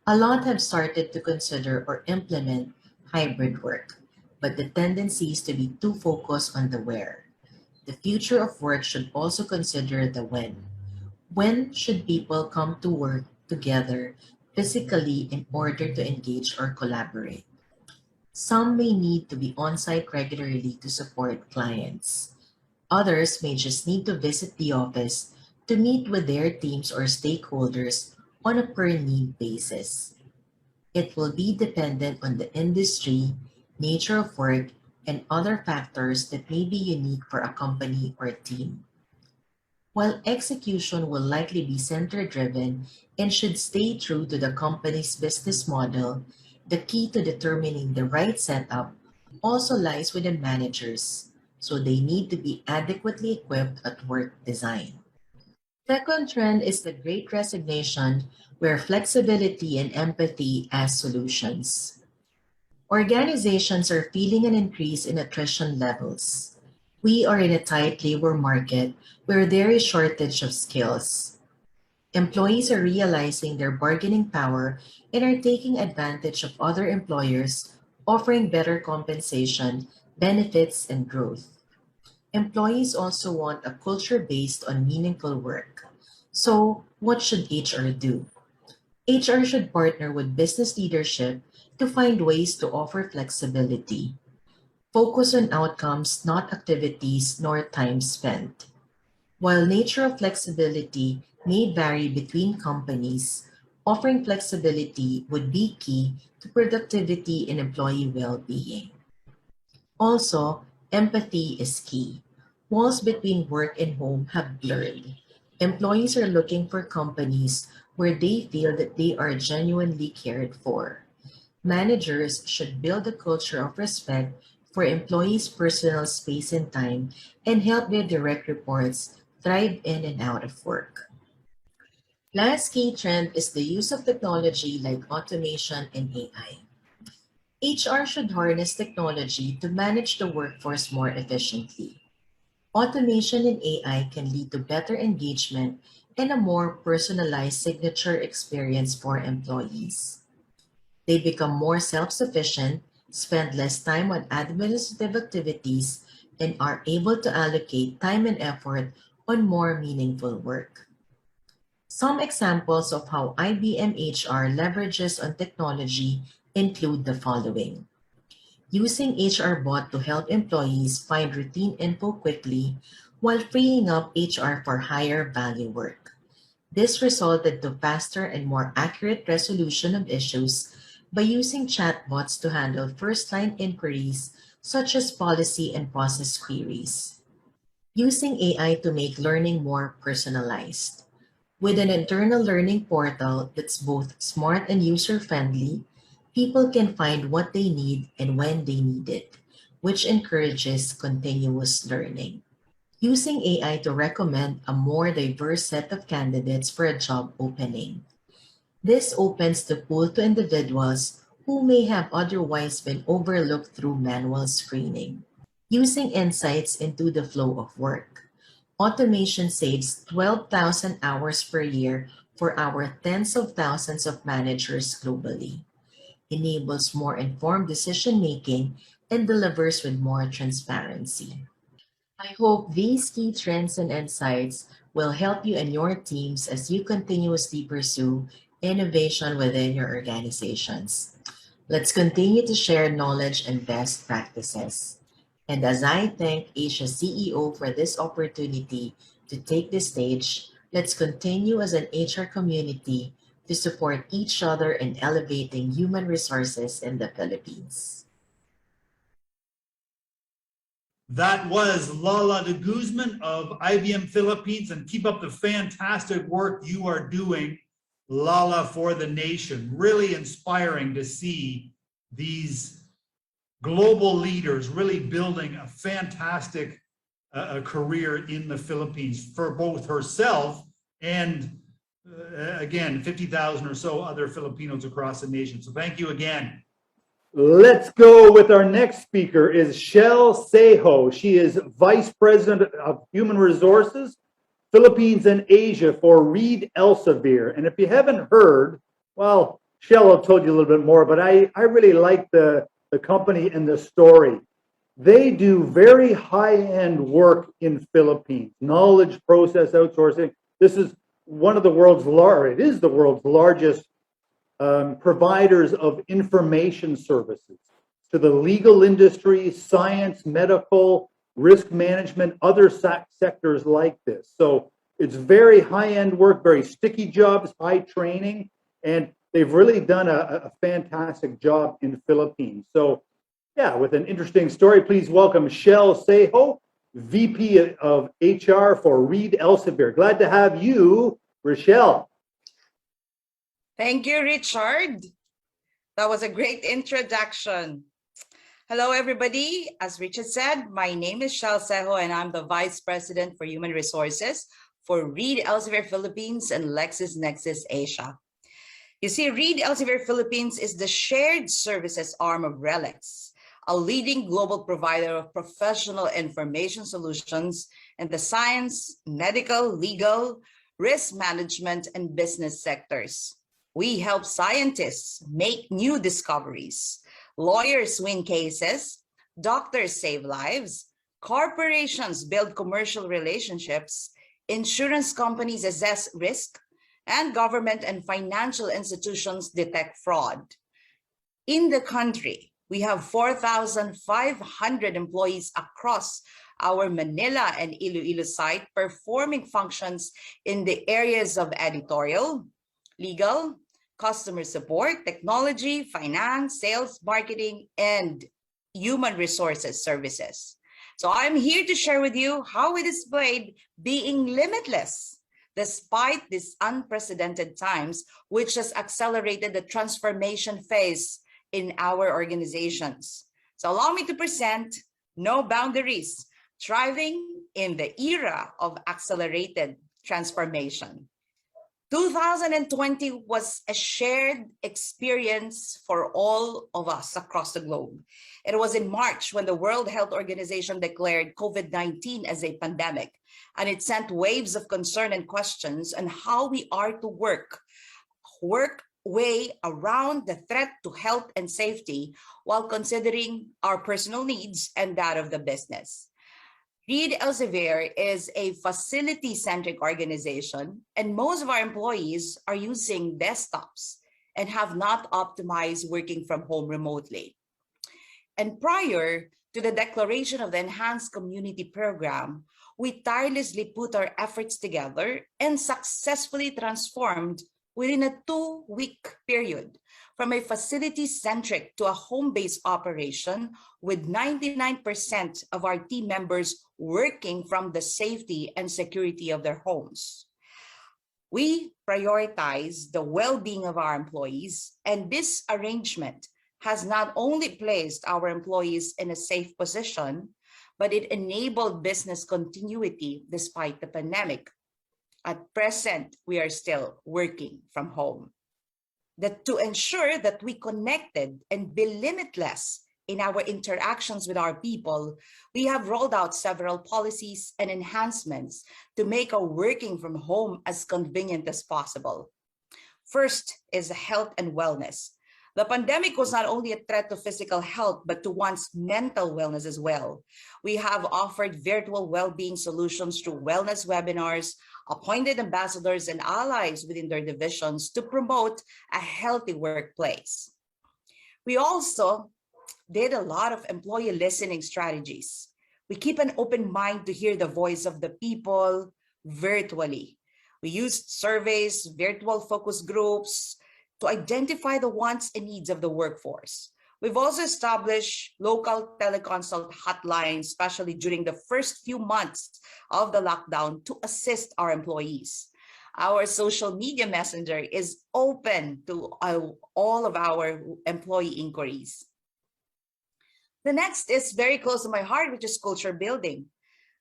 A lot have started to consider or implement hybrid work, but the tendency is to be too focused on the where. The future of work should also consider the when. When should people come to work together physically in order to engage or collaborate? Some may need to be on site regularly to support clients. Others may just need to visit the office to meet with their teams or stakeholders on a per need basis. It will be dependent on the industry, nature of work, and other factors that may be unique for a company or team. While execution will likely be center driven and should stay true to the company's business model, the key to determining the right setup also lies with the managers, so they need to be adequately equipped at work design. Second trend is the great resignation, where flexibility and empathy as solutions. Organizations are feeling an increase in attrition levels. We are in a tight labor market where there is shortage of skills. Employees are realizing their bargaining power and are taking advantage of other employers offering better compensation, benefits, and growth. Employees also want a culture based on meaningful work. So, what should HR do? HR should partner with business leadership to find ways to offer flexibility. Focus on outcomes, not activities nor time spent. While nature of flexibility may vary between companies, offering flexibility would be key to productivity and employee well-being. Also, empathy is key. Walls between work and home have blurred. Employees are looking for companies where they feel that they are genuinely cared for. Managers should build a culture of respect for employees' personal space and time and help their direct reports thrive in and out of work. Last key trend is the use of technology like automation and AI. HR should harness technology to manage the workforce more efficiently. Automation and AI can lead to better engagement and a more personalized signature experience for employees. They become more self sufficient, spend less time on administrative activities, and are able to allocate time and effort on more meaningful work. Some examples of how IBM HR leverages on technology include the following: using HR bot to help employees find routine info quickly while freeing up HR for higher value work. This resulted to faster and more accurate resolution of issues by using chatbots to handle first-line inquiries such as policy and process queries. Using AI to make learning more personalized. With an internal learning portal that's both smart and user-friendly, People can find what they need and when they need it, which encourages continuous learning. Using AI to recommend a more diverse set of candidates for a job opening. This opens the pool to individuals who may have otherwise been overlooked through manual screening. Using insights into the flow of work. Automation saves 12,000 hours per year for our tens of thousands of managers globally, enables more informed decision making, and delivers with more transparency. I hope these key trends and insights will help you and your teams as you continuously pursue innovation within your organizations. Let's continue to share knowledge and best practices. And as I thank Asia CEO for this opportunity to take the stage, let's continue as an HR community to support each other in elevating human resources in the Philippines. That was Lala de Guzman of IBM Philippines, and keep up the fantastic work you are doing, Lala, for the nation. Really inspiring to see these global leaders really building a fantastic career in the Philippines for both herself and, again, 50,000 or so other Filipinos across the nation. So thank you again. Let's go with our next speaker is Shel Seho. She is Vice President of Human Resources, Philippines and Asia for Reed Elsevier. And if you haven't heard, well, Shel have told you a little bit more, but I really like the company and the story. They do very high-end work in Philippines, knowledge process outsourcing. This is one of the world's it is the world's largest providers of information services to the legal industry, science, medical, risk management, other sectors like this. So it's very high-end work, very sticky jobs, high training, and they've really done a fantastic job in the Philippines. So yeah, with an interesting story, please welcome Shel Seho, VP of HR for Reed Elsevier. Glad to have you, Rochelle. Thank you, Richard. That was a great introduction. Hello, everybody. As Richard said, my name is Shel Seho, and I'm the Vice President for Human Resources for Reed Elsevier Philippines and LexisNexis Asia. You see, Reed Elsevier Philippines is the shared services arm of RELEX, a leading global provider of professional information solutions in the science, medical, legal, risk management, and business sectors. We help scientists make new discoveries, lawyers win cases, doctors save lives, corporations build commercial relationships, insurance companies assess risk, and government and financial institutions detect fraud. In the country, we have 4,500 employees across our Manila and Iloilo site performing functions in the areas of editorial, legal, customer support, technology, finance, sales, marketing, and human resources services. So I'm here to share with you how we displayed being limitless despite these unprecedented times, which has accelerated the transformation phase in our organizations. So allow me to present No Boundaries, Thriving in the Era of Accelerated Transformation. 2020 was a shared experience for all of us across the globe. It was in March when the World Health Organization declared COVID-19 as a pandemic, and it sent waves of concern and questions on how we are to work way around the threat to health and safety while considering our personal needs and that of the business. Reed Elsevier is a facility-centric organization, and most of our employees are using desktops and have not optimized working from home remotely. And prior to the declaration of the Enhanced Community Program, we tirelessly put our efforts together and successfully transformed within a 2-week period from a facility-centric to a home-based operation with 99% of our team members working from the safety and security of their homes. We prioritize the well-being of our employees, and this arrangement has not only placed our employees in a safe position, but it enabled business continuity despite the pandemic. At present, we are still working from home. That to ensure that we connected and be limitless in our interactions with our people, we have rolled out several policies and enhancements to make our working from home as convenient as possible. First is health and wellness. The pandemic was not only a threat to physical health, but to one's mental wellness as well. We have offered virtual well-being solutions through wellness webinars, appointed ambassadors and allies within their divisions to promote a healthy workplace. We also did a lot of employee listening strategies. We keep an open mind to hear the voice of the people virtually. We used surveys, virtual focus groups to identify the wants and needs of the workforce. We've also established local teleconsult hotlines, especially during the first few months of the lockdown, to assist our employees. Our social media messenger is open to all of our employee inquiries. The next is very close to my heart, which is culture building.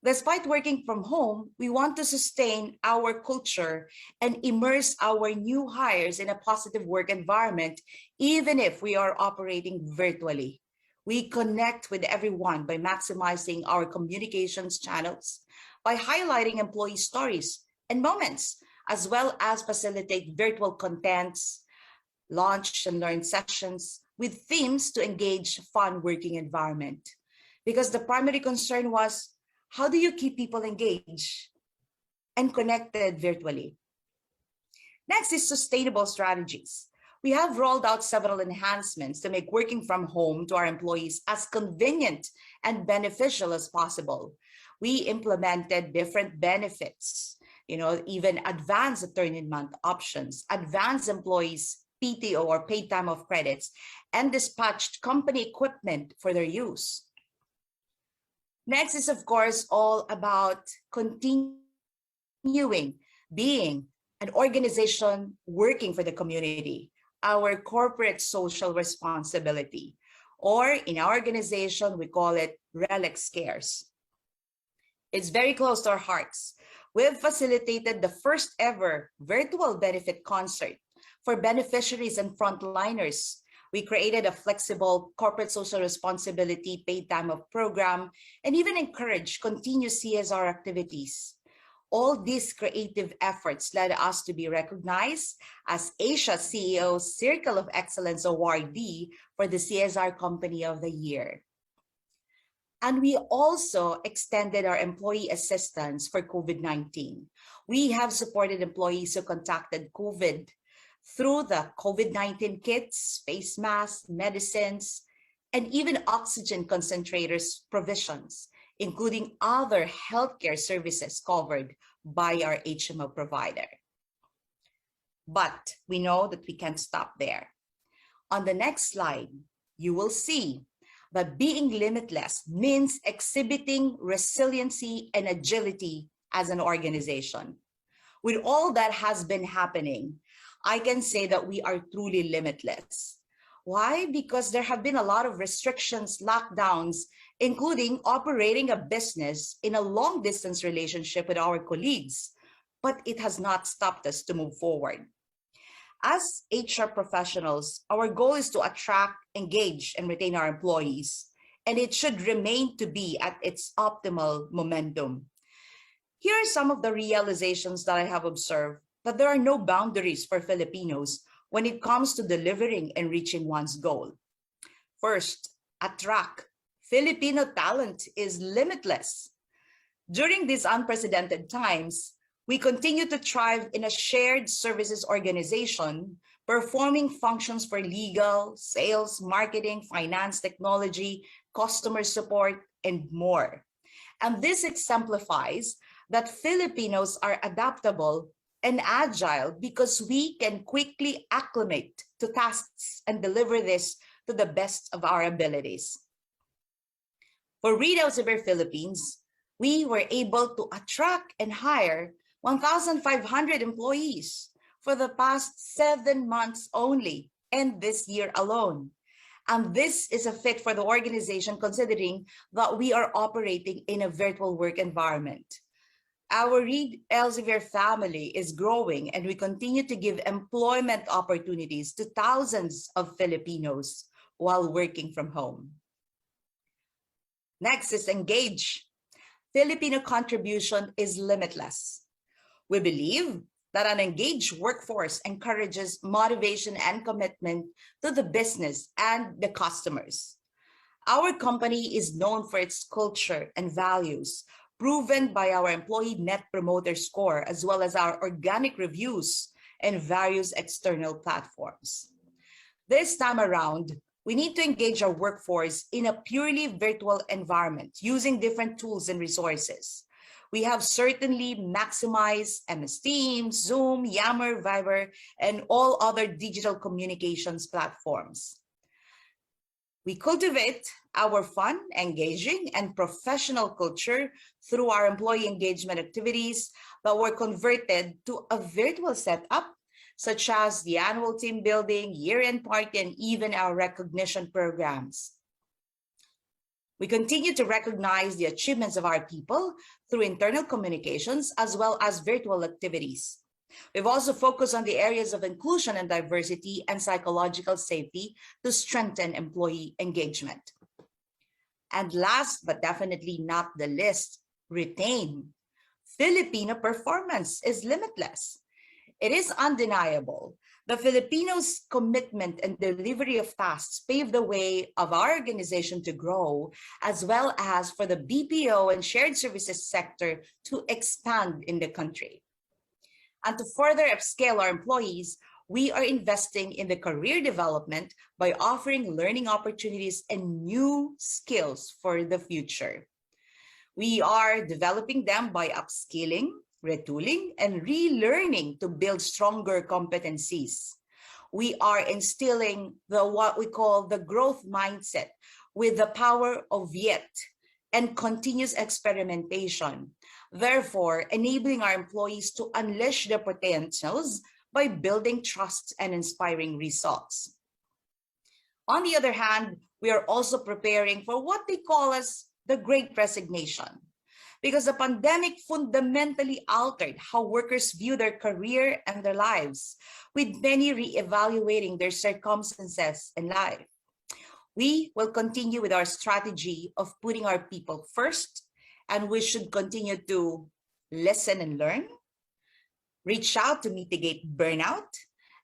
Despite working from home, we want to sustain our culture and immerse our new hires in a positive work environment, even if we are operating virtually. We connect with everyone by maximizing our communications channels, by highlighting employee stories and moments, as well as facilitate virtual contents, launch and learn sessions with themes to engage fun working environment. Because the primary concern was, how do you keep people engaged and connected virtually? Next is sustainable strategies. We have rolled out several enhancements to make working from home to our employees as convenient and beneficial as possible. We implemented different benefits, even advanced return-in-month options, advanced employees PTO or paid time off credits, and dispatched company equipment for their use. Next is, of course, all about continuing being an organization working for the community, our corporate social responsibility, or in our organization, we call it Relics Cares. It's very close to our hearts. We've facilitated the first ever virtual benefit concert for beneficiaries and frontliners. We created a flexible corporate social responsibility paid time off program and even encouraged continuous CSR activities. All these creative efforts led us to be recognized as Asia CEO Circle of Excellence awardee for the CSR Company of the Year. And we also extended our employee assistance for COVID-19. We have supported employees who contacted COVID through the COVID-19 kits, face masks, medicines, and even oxygen concentrators provisions, including other healthcare services covered by our HMO provider. But we know that we can't stop there. On the next slide, you will see that being limitless means exhibiting resiliency and agility as an organization. With all that has been happening, I can say that we are truly limitless. Why? Because there have been a lot of restrictions, lockdowns, including operating a business in a long distance relationship with our colleagues, but it has not stopped us to move forward. As HR professionals, our goal is to attract, engage, and retain our employees, and it should remain to be at its optimal momentum. Here are some of the realizations that I have observed, that there are no boundaries for Filipinos when it comes to delivering and reaching one's goal. First, attract. Filipino talent is limitless. During these unprecedented times, we continue to thrive in a shared services organization, performing functions for legal, sales, marketing, finance, technology, customer support, and more. And this exemplifies that Filipinos are adaptable and agile because we can quickly acclimate to tasks and deliver this to the best of our abilities. For Read Elsevier Philippines, we were able to attract and hire 1,500 employees for the past 7 months only, and this year alone. And this is a fit for the organization considering that we are operating in a virtual work environment. Our Reed Elsevier family is growing, and we continue to give employment opportunities to thousands of Filipinos while working from home. Next is engage. Filipino contribution is limitless. We believe that an engaged workforce encourages motivation and commitment to the business and the customers. Our company is known for its culture and values, proven by our employee net promoter score, as well as our organic reviews and various external platforms. This time around, we need to engage our workforce in a purely virtual environment using different tools and resources. We have certainly maximized MS Teams, Zoom, Yammer, Viber, and all other digital communications platforms. We cultivate our fun, engaging, and professional culture through our employee engagement activities that were converted to a virtual setup, such as the annual team building, year-end party, and even our recognition programs. We continue to recognize the achievements of our people through internal communications as well as virtual activities. We've also focused on the areas of inclusion and diversity and psychological safety to strengthen employee engagement. And last but definitely not the least, retain. Filipino performance is limitless. It is undeniable. The Filipinos' commitment and delivery of tasks paved the way of our organization to grow, as well as for the BPO and shared services sector to expand in the country. And to further upscale our employees, we are investing in the career development by offering learning opportunities and new skills for the future. We are developing them by upskilling, retooling, and relearning to build stronger competencies. We are instilling what we call the growth mindset with the power of yet and continuous experimentation, therefore enabling our employees to unleash their potentials by building trust and inspiring results. On the other hand, we are also preparing for what they call as the Great Resignation, because the pandemic fundamentally altered how workers view their career and their lives, with many reevaluating their circumstances in life. We will continue with our strategy of putting our people first, and we should continue to listen and learn, reach out to mitigate burnout,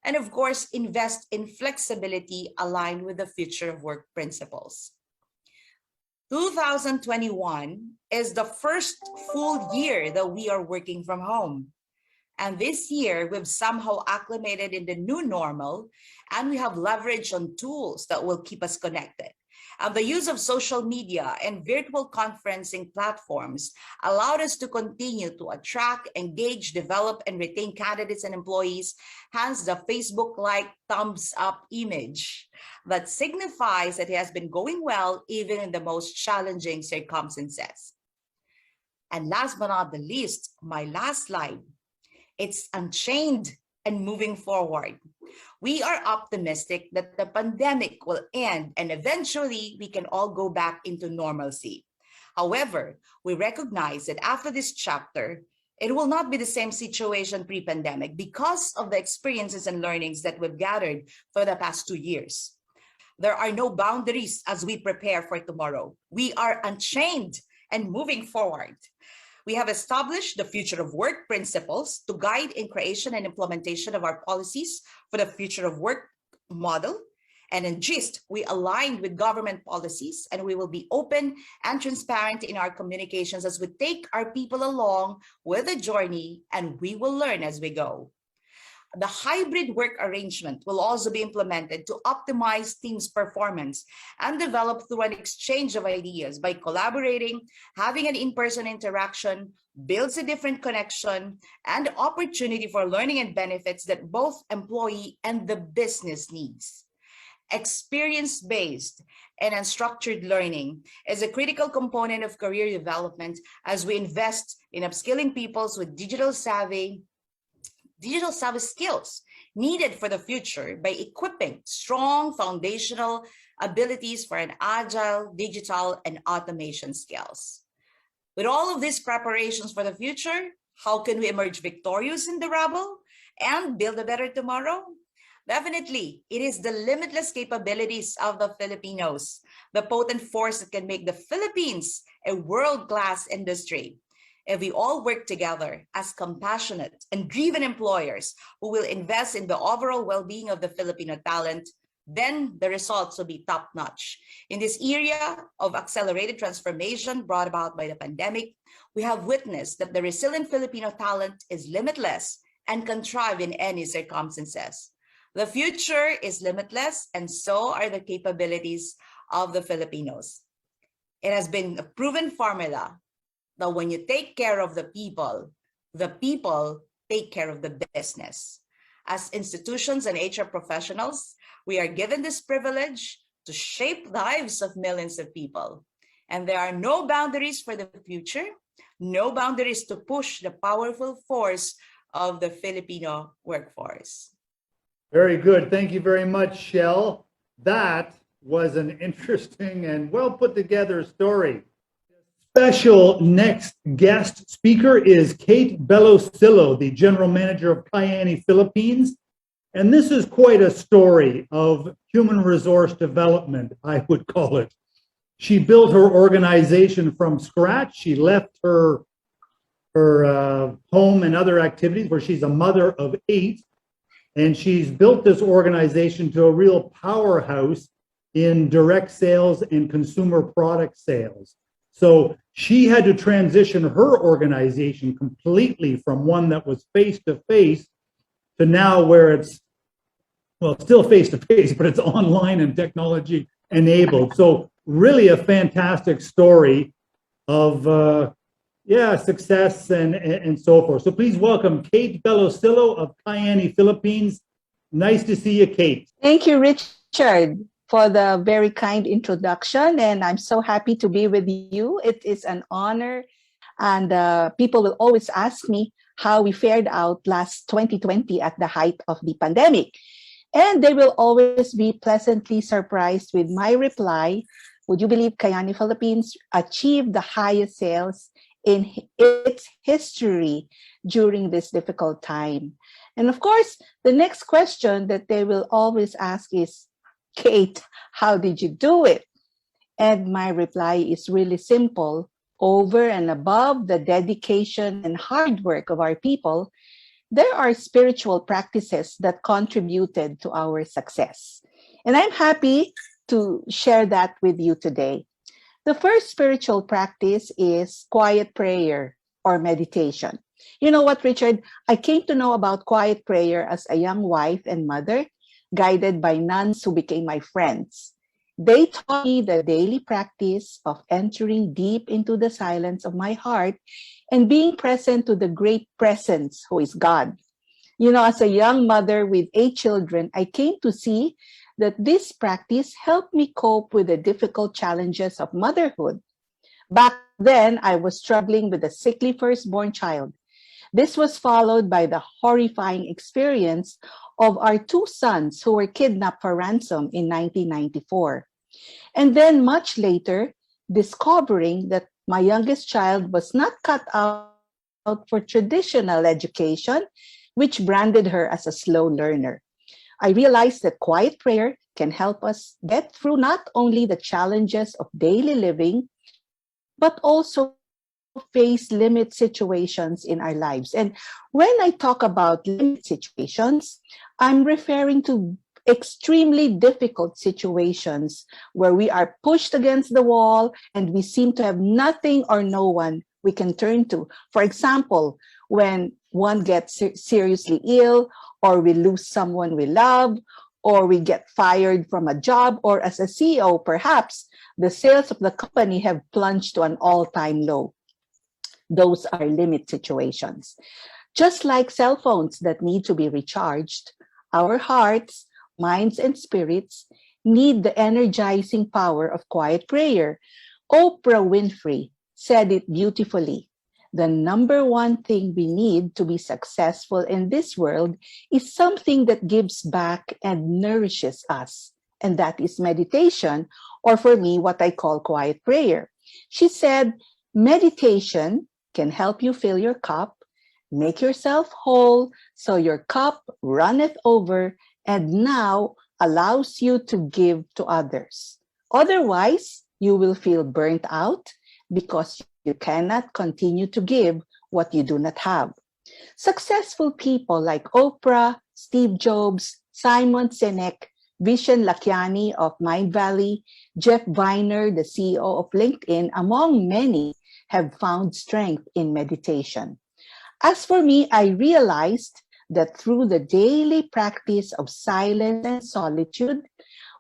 and of course, invest in flexibility aligned with the future of work principles. 2021 is the first full year that we are working from home. And this year, we've somehow acclimated in the new normal, and we have leveraged on tools that will keep us connected. And the use of social media and virtual conferencing platforms allowed us to continue to attract, engage, develop, and retain candidates and employees, hence the Facebook-like thumbs up image that signifies that it has been going well even in the most challenging circumstances. And last but not the least, my last slide, it's unchained and moving forward. We are optimistic that the pandemic will end and eventually we can all go back into normalcy. However, we recognize that after this chapter, it will not be the same situation pre-pandemic because of the experiences and learnings that we've gathered for the past 2 years. There are no boundaries as we prepare for tomorrow. We are unchained and moving forward. We have established the future of work principles to guide in creation and implementation of our policies for the future of work model. And in GIST, we aligned with government policies, and we will be open and transparent in our communications as we take our people along with the journey, and we will learn as we go. The hybrid work arrangement will also be implemented to optimize teams' performance and develop through an exchange of ideas. By collaborating, having an in-person interaction builds a different connection and opportunity for learning and benefits that both employee and the business needs. Experience-based and unstructured learning is a critical component of career development as we invest in upskilling peoples with digital savvy skills needed for the future by equipping strong foundational abilities for an agile, digital, and automation skills. With all of these preparations for the future, how can we emerge victorious in the rubble and build a better tomorrow? Definitely, it is the limitless capabilities of the Filipinos, the potent force that can make the Philippines a world-class industry. If we all work together as compassionate and driven employers who will invest in the overall well-being of the Filipino talent, then the results will be top-notch. In this area of accelerated transformation brought about by the pandemic, we have witnessed that the resilient Filipino talent is limitless and can thrive in any circumstances. The future is limitless, and so are the capabilities of the Filipinos. It has been a proven formula that when you take care of the people take care of the business. As institutions and HR professionals, we are given this privilege to shape the lives of millions of people. And there are no boundaries for the future, no boundaries to push the powerful force of the Filipino workforce. Very good. Thank you very much, Shell. That was an interesting and well put together story. Special next guest speaker is Kate Belosillo, the general manager of Cayenne, Philippines. And this is quite a story of human resource development, I would call it. She built her organization from scratch. She left her home and other activities where she's a mother of 8. And she's built this organization to a real powerhouse in direct sales and consumer product sales. So she had to transition her organization completely from one that was face-to-face to now where it's, well, still face-to-face, but it's online and technology enabled. So really a fantastic story of success and so forth. So please welcome Kate Belosillo of Cayenne, Philippines. Nice to see you, Kate. Thank you, Richard, for the very kind introduction. And I'm so happy to be with you. It is an honor. And people will always ask me how we fared out last 2020 at the height of the pandemic. And they will always be pleasantly surprised with my reply. Would you believe Cayenne, Philippines achieved the highest sales in its history during this difficult time? And of course, the next question that they will always ask is, Kate, how did you do it? And my reply is really simple. Over and above the dedication and hard work of our people, there are spiritual practices that contributed to our success. And I'm happy to share that with you today. The first spiritual practice is quiet prayer or meditation. You know what, Richard? I came to know about quiet prayer as a young wife and mother, guided by nuns who became my friends. They taught me the daily practice of entering deep into the silence of my heart and being present to the great presence who is God. You know, as a young mother with 8 children, I came to see that this practice helped me cope with the difficult challenges of motherhood. Back then, I was struggling with a sickly firstborn child. This was followed by the horrifying experience of our 2 sons who were kidnapped for ransom in 1994. And then much later, discovering that my youngest child was not cut out for traditional education, which branded her as a slow learner. I realized that quiet prayer can help us get through not only the challenges of daily living, but also face limit situations in our lives. And when I talk about limit situations, I'm referring to extremely difficult situations where we are pushed against the wall and we seem to have nothing or no one we can turn to. For example, when one gets seriously ill, or we lose someone we love, or we get fired from a job, or as a CEO, perhaps the sales of the company have plunged to an all-time low. Those are limit situations. Just like cell phones that need to be recharged, our hearts, minds, and spirits need the energizing power of quiet prayer. Oprah Winfrey said it beautifully. The number one thing we need to be successful in this world is something that gives back and nourishes us. And that is meditation, or for me, what I call quiet prayer. She said, meditation can help you fill your cup, make yourself whole, so your cup runneth over, and now allows you to give to others. Otherwise, you will feel burnt out because you cannot continue to give what you do not have. Successful people like Oprah, Steve Jobs, Simon Sinek, Vishen Lakhiani of Mind Valley, Jeff Viner, the CEO of LinkedIn, among many, have found strength in meditation. As for me, I realized that through the daily practice of silence and solitude,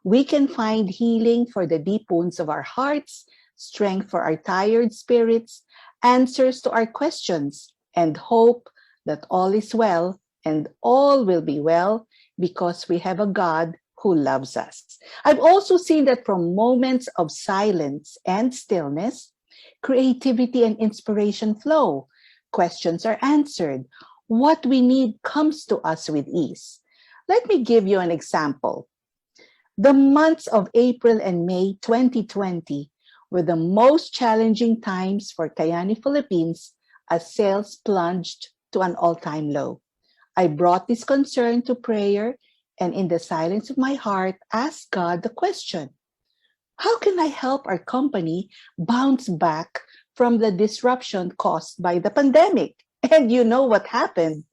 we can find healing for the deep wounds of our hearts, strength for our tired spirits, answers to our questions, and hope that all is well and all will be well because we have a God who loves us. I've also seen that from moments of silence and stillness, creativity and inspiration flow. Questions are answered. What we need comes to us with ease. Let me give you an example. The months of April and May 2020 were the most challenging times for Kayani Philippines as sales plunged to an all-time low. I brought this concern to prayer and in the silence of my heart asked God the question, how can I help our company bounce back from the disruption caused by the pandemic? And you know what happened?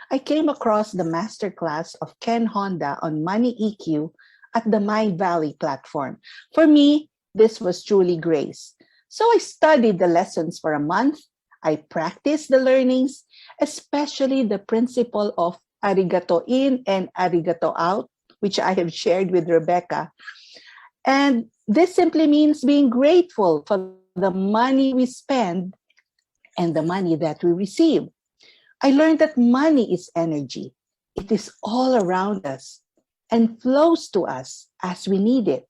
I came across the masterclass of Ken Honda on Money EQ at the Mind Valley platform. For me, this was truly grace. So I studied the lessons for a month. I practiced the learnings, especially the principle of arigato in and arigato out, which I have shared with Rebecca. And this simply means being grateful for the money we spend and the money that we receive. I learned that money is energy. It is all around us and flows to us as we need it.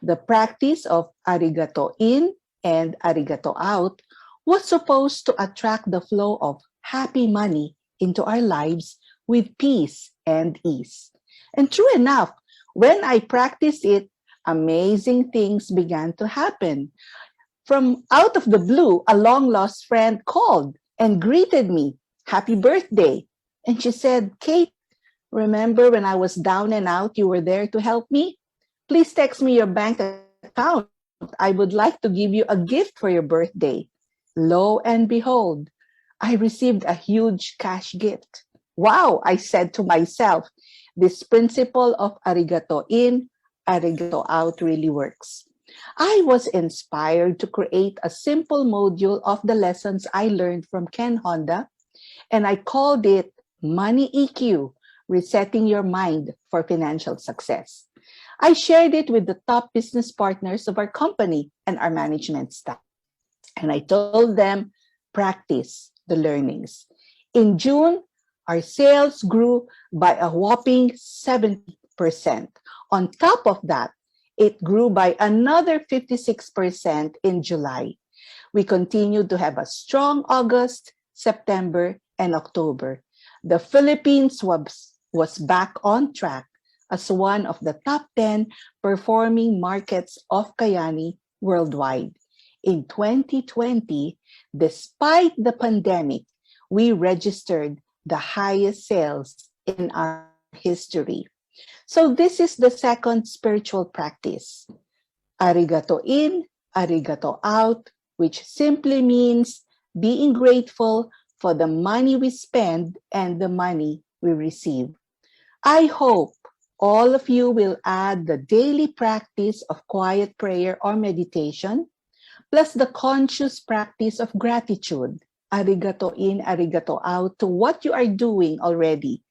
The practice of arigato in and arigato out was supposed to attract the flow of happy money into our lives with peace and ease. And true enough, when I practiced it, amazing things began to happen. From out of the blue, a long-lost friend called and greeted me. Happy birthday. And she said, Kate, remember when I was down and out, you were there to help me? Please text me your bank account. I would like to give you a gift for your birthday. Lo and behold, I received a huge cash gift. Wow, I said to myself, this principle of arigato in, arigato out really works. I was inspired to create a simple module of the lessons I learned from Ken Honda, and I called it Money EQ, Resetting Your Mind for Financial Success. I shared it with the top business partners of our company and our management staff. And I told them, practice the learnings. In June, our sales grew by a whopping 70%. On top of that, it grew by another 56% in July. We continued to have a strong August, September, and October. The Philippines was back on track as one of the top 10 performing markets of Kayani worldwide. In 2020, despite the pandemic, we registered the highest sales in our history. So this is the second spiritual practice. Arigato in, arigato out, which simply means being grateful for the money we spend and the money we receive. I hope all of you will add the daily practice of quiet prayer or meditation, plus the conscious practice of gratitude, arigato in, arigato out, to what you are doing already,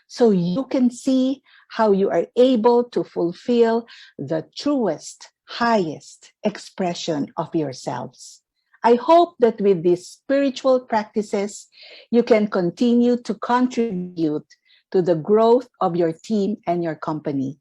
so you can see how you are able to fulfill the truest, highest expression of yourselves. I hope that with these spiritual practices, you can continue to contribute to the growth of your team and your company.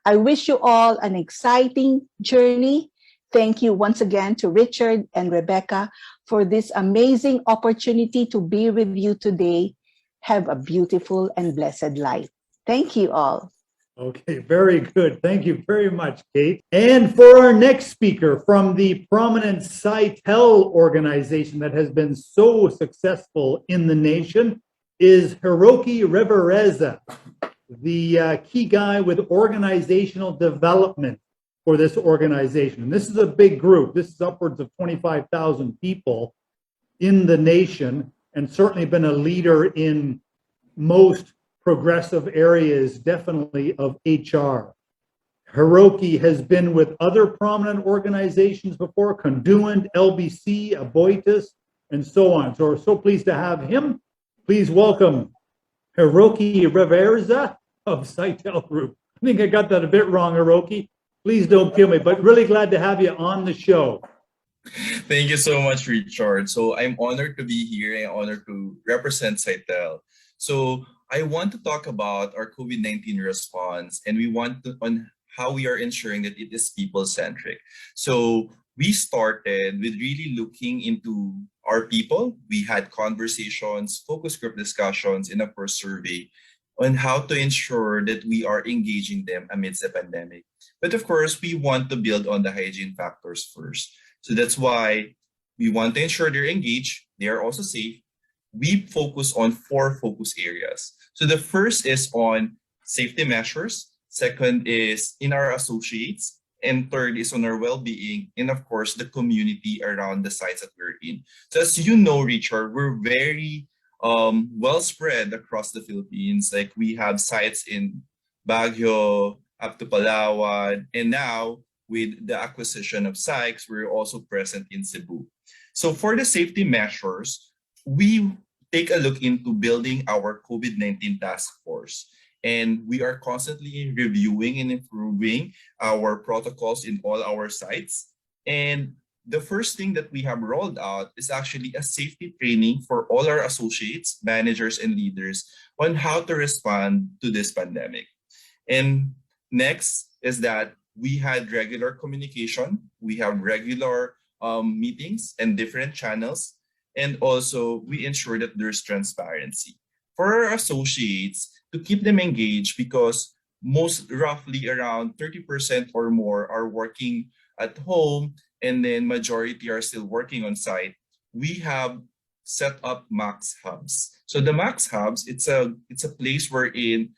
I wish you all an exciting journey. Thank you once again to Richard and Rebecca for this amazing opportunity to be with you today. Have a beautiful and blessed life. Thank you all. Okay, very good. Thank you very much, Kate. And for our next speaker from the prominent Cytel organization that has been so successful in the nation is Hiroki Revereza, the key guy with organizational development for this organization. And this is a big group. This is upwards of 25,000 people in the nation, and certainly been a leader in most progressive areas, definitely of HR. Hiroki has been with other prominent organizations before, Conduent, LBC, Aboitis, and so on. So we're so pleased to have him. Please welcome Hiroki Revereza of Cytel Group. I think I got that a bit wrong, Hiroki. Please don't kill me, but really glad to have you on the show. Thank you so much, Richard. So I'm honored to be here and honored to represent Cytel. So I want to talk about our COVID-19 response, and we want to on how we are ensuring that it is people-centric. So we started with really looking into our people. We had conversations, focus group discussions in a first survey on how to ensure that we are engaging them amidst the pandemic. But of course, we want to build on the hygiene factors first. So that's why we want to ensure they're engaged, they are also safe. We focus on 4 focus areas. So the first is on safety measures, second is in our associates, and third is on our well-being, and of course, the community around the sites that we're in. So as you know, Richard, we're very well spread across the Philippines. Like we have sites in Baguio, up to Palawan, and now with the acquisition of Sykes, we're also present in Cebu. So for the safety measures, we take a look into building our COVID-19 task force. And we are constantly reviewing and improving our protocols in all our sites. And the first thing that we have rolled out is actually a safety training for all our associates, managers, and leaders on how to respond to this pandemic. And next is that we had regular communication. We have regular meetings and different channels. And also we ensure that there's transparency for our associates to keep them engaged, because most roughly around 30% or more are working at home, and then majority are still working on site. We have set up Max Hubs. So the Max Hubs, it's a place wherein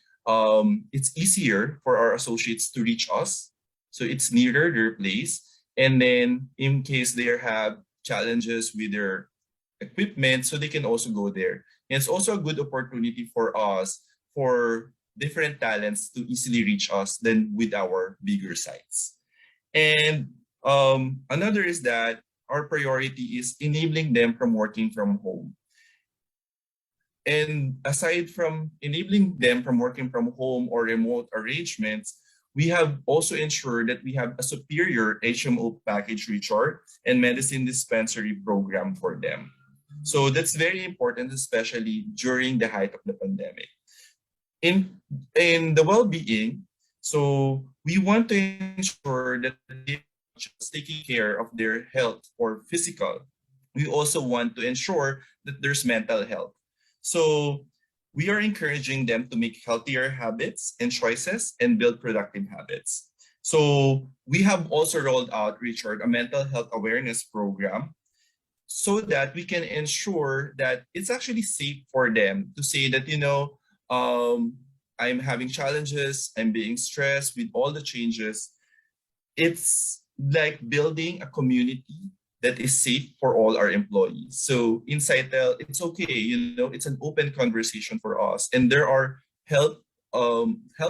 it's easier for our associates to reach us. So it's nearer their place. And then in case they have challenges with their equipment, so they can also go there. And it's also a good opportunity for us, for different talents to easily reach us than with our bigger sites. And another is that our priority is enabling them from working from home. And aside from enabling them from working from home or remote arrangements, we have also ensured that we have a superior HMO package, Richard, and medicine dispensary program for them. So that's very important, especially during the height of the pandemic. In the well-being, so we want to ensure that they're just taking care of their health or physical. We also want to ensure that there's mental health. So we are encouraging them to make healthier habits and choices and build productive habits. So we have also rolled out, Richard, a mental health awareness program, so that we can ensure that it's actually safe for them to say that, I'm having challenges, I'm being stressed with all the changes. It's like building a community that is safe for all our employees. So in Cytel, it's okay, it's an open conversation for us. And there are help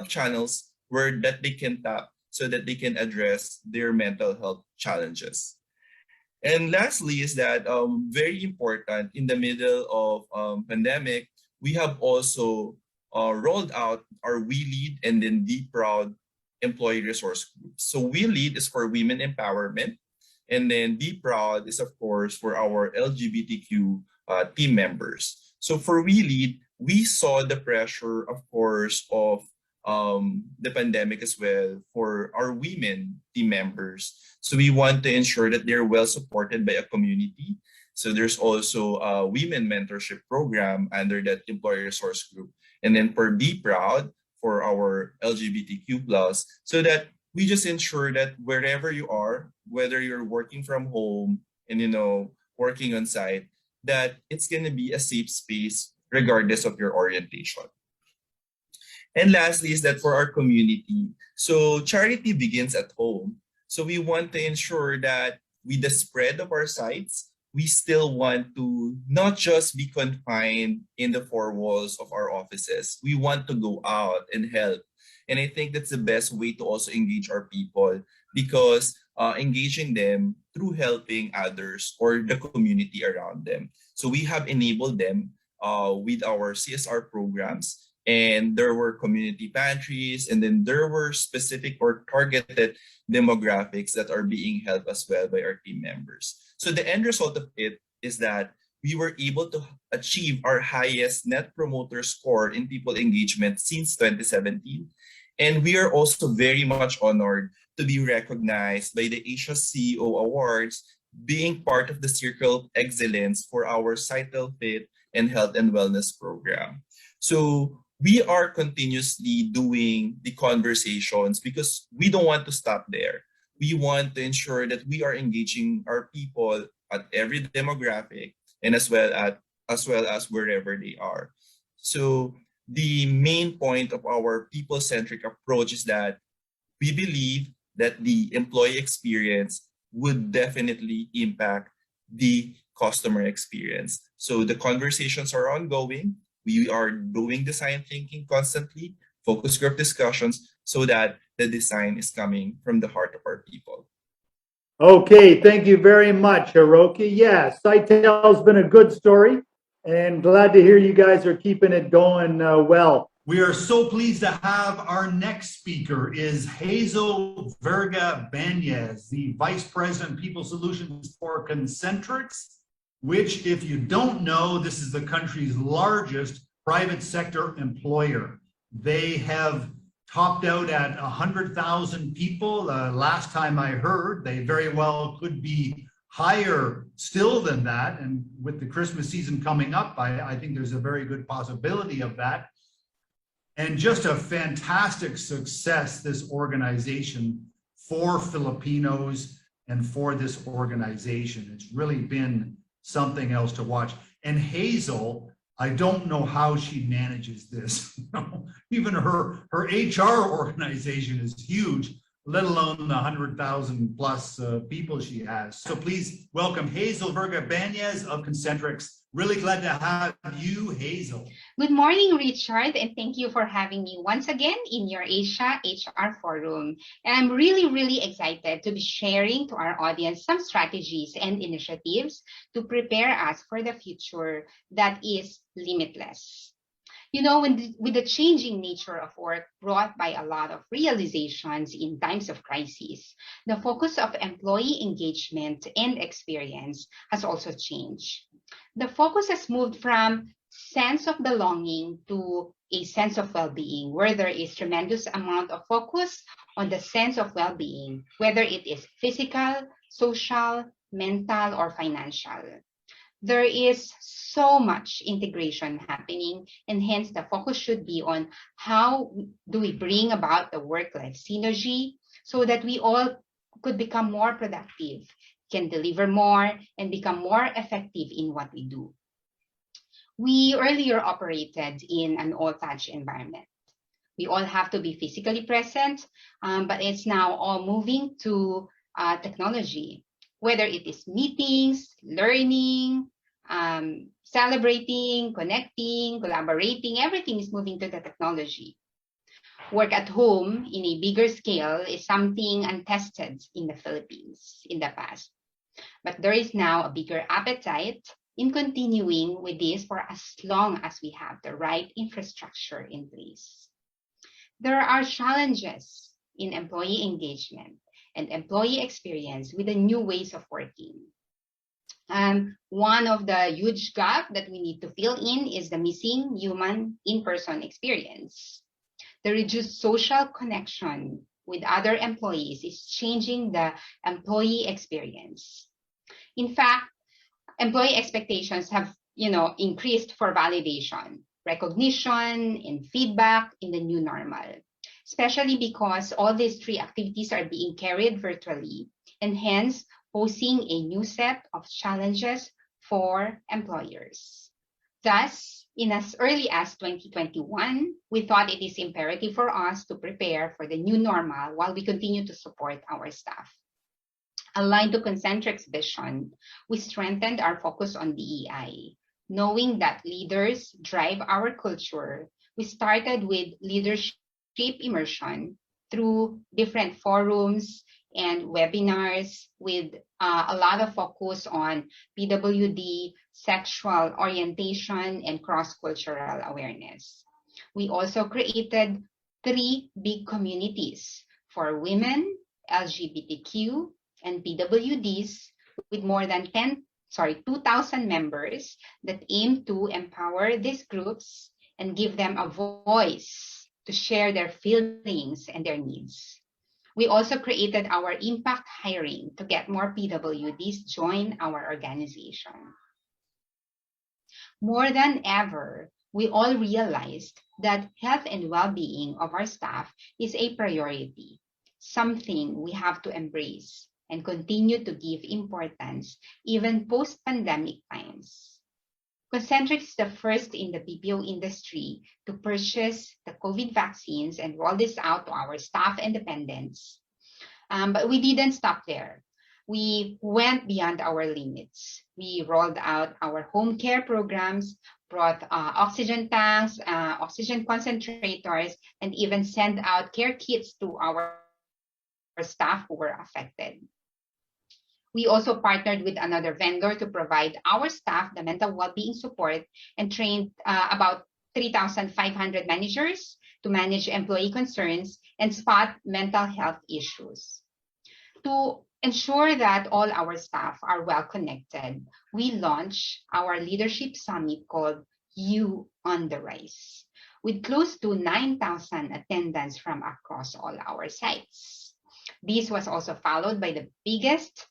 channels that they can tap so that they can address their mental health challenges. And lastly is that very important, in the middle of pandemic, we have also rolled out our We Lead and then Be Proud employee resource groups. So We Lead is for women empowerment, and then Be Proud is, of course, for our LGBTQ team members. So for We Lead, we saw the pressure, of course, of the pandemic as well for our women team members. So we want to ensure that they're well supported by a community. So there's also a women mentorship program under that employee resource group. And then for Be Proud for our LGBTQ plus, so that we just ensure that wherever you are, whether you're working from home and working on site, that it's gonna be a safe space regardless of your orientation. And lastly is that for our community, so charity begins at home. So we want to ensure that with the spread of our sites, we still want to not just be confined in the four walls of our offices. We want to go out and help. And I think that's the best way to also engage our people, because engaging them through helping others or the community around them. So we have enabled them with our CSR programs, and there were community pantries, and then there were specific or targeted demographics that are being helped as well by our team members. So the end result of it is that we were able to achieve our highest net promoter score in people engagement since 2017. And we are also very much honored to be recognized by the Asia CEO Awards, being part of the Circle of Excellence for our Cycle Fit and Health and Wellness program. So we are continuously doing the conversations because we don't want to stop there. We want to ensure that we are engaging our people at every demographic and as well as wherever they are. So the main point of our people-centric approach is that we believe that the employee experience would definitely impact the customer experience. So the conversations are ongoing. We are doing design thinking constantly, focus group discussions, so that the design is coming from the heart of our people. Okay, thank you very much, Hiroki. Yeah, Cytel's been a good story, and glad to hear you guys are keeping it going well. We are so pleased to have our next speaker is Hazel Verga Banez, the Vice President People Solutions for Concentrix, which, if you don't know, this is the country's largest private sector employer. They have topped out at 100,000 people. Last time I heard, they very well could be higher still than that. And with the Christmas season coming up, I think there's a very good possibility of that. And just a fantastic success, this organization, for Filipinos and for this organization. It's really been something else to watch. And Hazel, I don't know how she manages this. Even her HR organization is huge, let alone the 100,000 plus people she has. So please welcome Hazel Verga Banez of Concentrix. Really glad to have you, Hazel. Good morning, Richard, and thank you for having me once again in your Asia HR Forum. And I'm really excited to be sharing to our audience some strategies and initiatives to prepare us for the future that is limitless. You know, with the changing nature of work brought by a lot of realizations in times of crisis, the focus of employee engagement and experience has also changed. The focus has moved from sense of belonging to a sense of well-being, where there is tremendous amount of focus on the sense of well-being, whether it is physical, social, mental, or financial. There is so much integration happening, and hence the focus should be on how do we bring about the work-life synergy so that we all could become more productive, can deliver more, and become more effective in what we do. We earlier operated in an all-touch environment. We all have to be physically present, but it's now all moving to technology, whether it is meetings, learning, celebrating, connecting, collaborating, everything is moving to the technology. Work at home in a bigger scale is something untested in the Philippines in the past. But there is now a bigger appetite in continuing with this for as long as we have the right infrastructure in place. There are challenges in employee engagement and employee experience with the new ways of working. One of the huge gap that we need to fill in is the missing human in-person experience. The reduced social connection with other employees is changing the employee experience. In fact, employee expectations have, increased for validation, recognition, and feedback in the new normal, especially because all these three activities are being carried virtually and hence posing a new set of challenges for employers. Thus, in as early as 2021, we thought it is imperative for us to prepare for the new normal while we continue to support our staff. Aligned to Concentric's vision, we strengthened our focus on DEI. Knowing that leaders drive our culture, we started with leadership immersion through different forums and webinars with a lot of focus on PWD, sexual orientation, and cross-cultural awareness. We also created 3 big communities for women, LGBTQ, and PWDs with more than 2,000 members that aim to empower these groups and give them a voice to share their feelings and their needs. We also created our impact hiring to get more PWDs join our organization. More than ever, we all realized that health and well-being of our staff is a priority, something we have to embrace and continue to give importance even post-pandemic times. Concentric is the first in the BPO industry to purchase the COVID vaccines and roll this out to our staff and dependents. But we didn't stop there. We went beyond our limits. We rolled out our home care programs, brought oxygen tanks, oxygen concentrators, and even sent out care kits to our staff who were affected. We also partnered with another vendor to provide our staff the mental well-being support and trained about 3,500 managers to manage employee concerns and spot mental health issues. To ensure that all our staff are well connected, we launched our leadership summit called You on the Rise, with close to 9,000 attendants from across all our sites. This was also followed by the biggest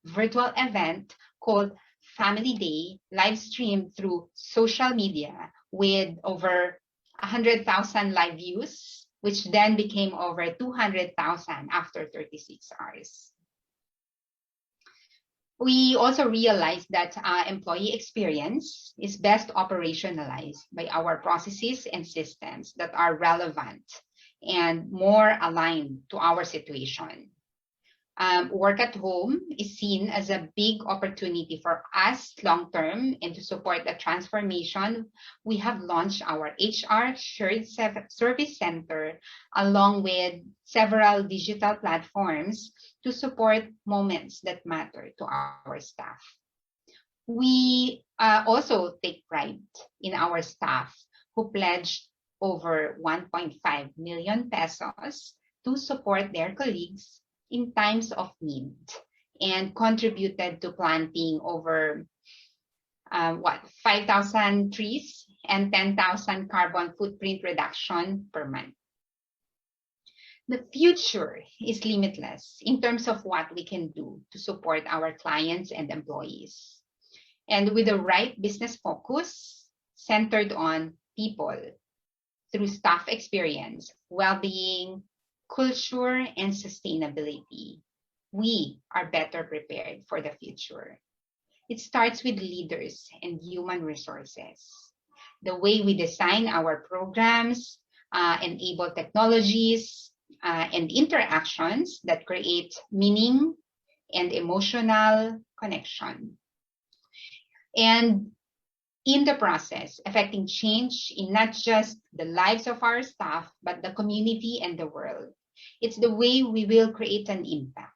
virtual event called Family Day, live streamed through social media with over 100,000 live views, which then became over 200,000 after 36 hours. We also realized that employee experience is best operationalized by our processes and systems that are relevant and more aligned to our situation. Work at home is seen as a big opportunity for us long-term, and to support the transformation, we have launched our HR Shared Service Center along with several digital platforms to support moments that matter to our staff. We also take pride in our staff who pledged over 1.5 million pesos to support their colleagues in times of need and contributed to planting over 5,000 trees and 10,000 carbon footprint reduction per month. The future is limitless in terms of what we can do to support our clients and employees. And with the right business focus centered on people through staff experience, well-being, culture, and sustainability, we are better prepared for the future. It starts with leaders and human resources. The way we design our programs, enable technologies, and interactions that create meaning and emotional connection. And in the process, affecting change in not just the lives of our staff, but the community and the world. It's the way we will create an impact.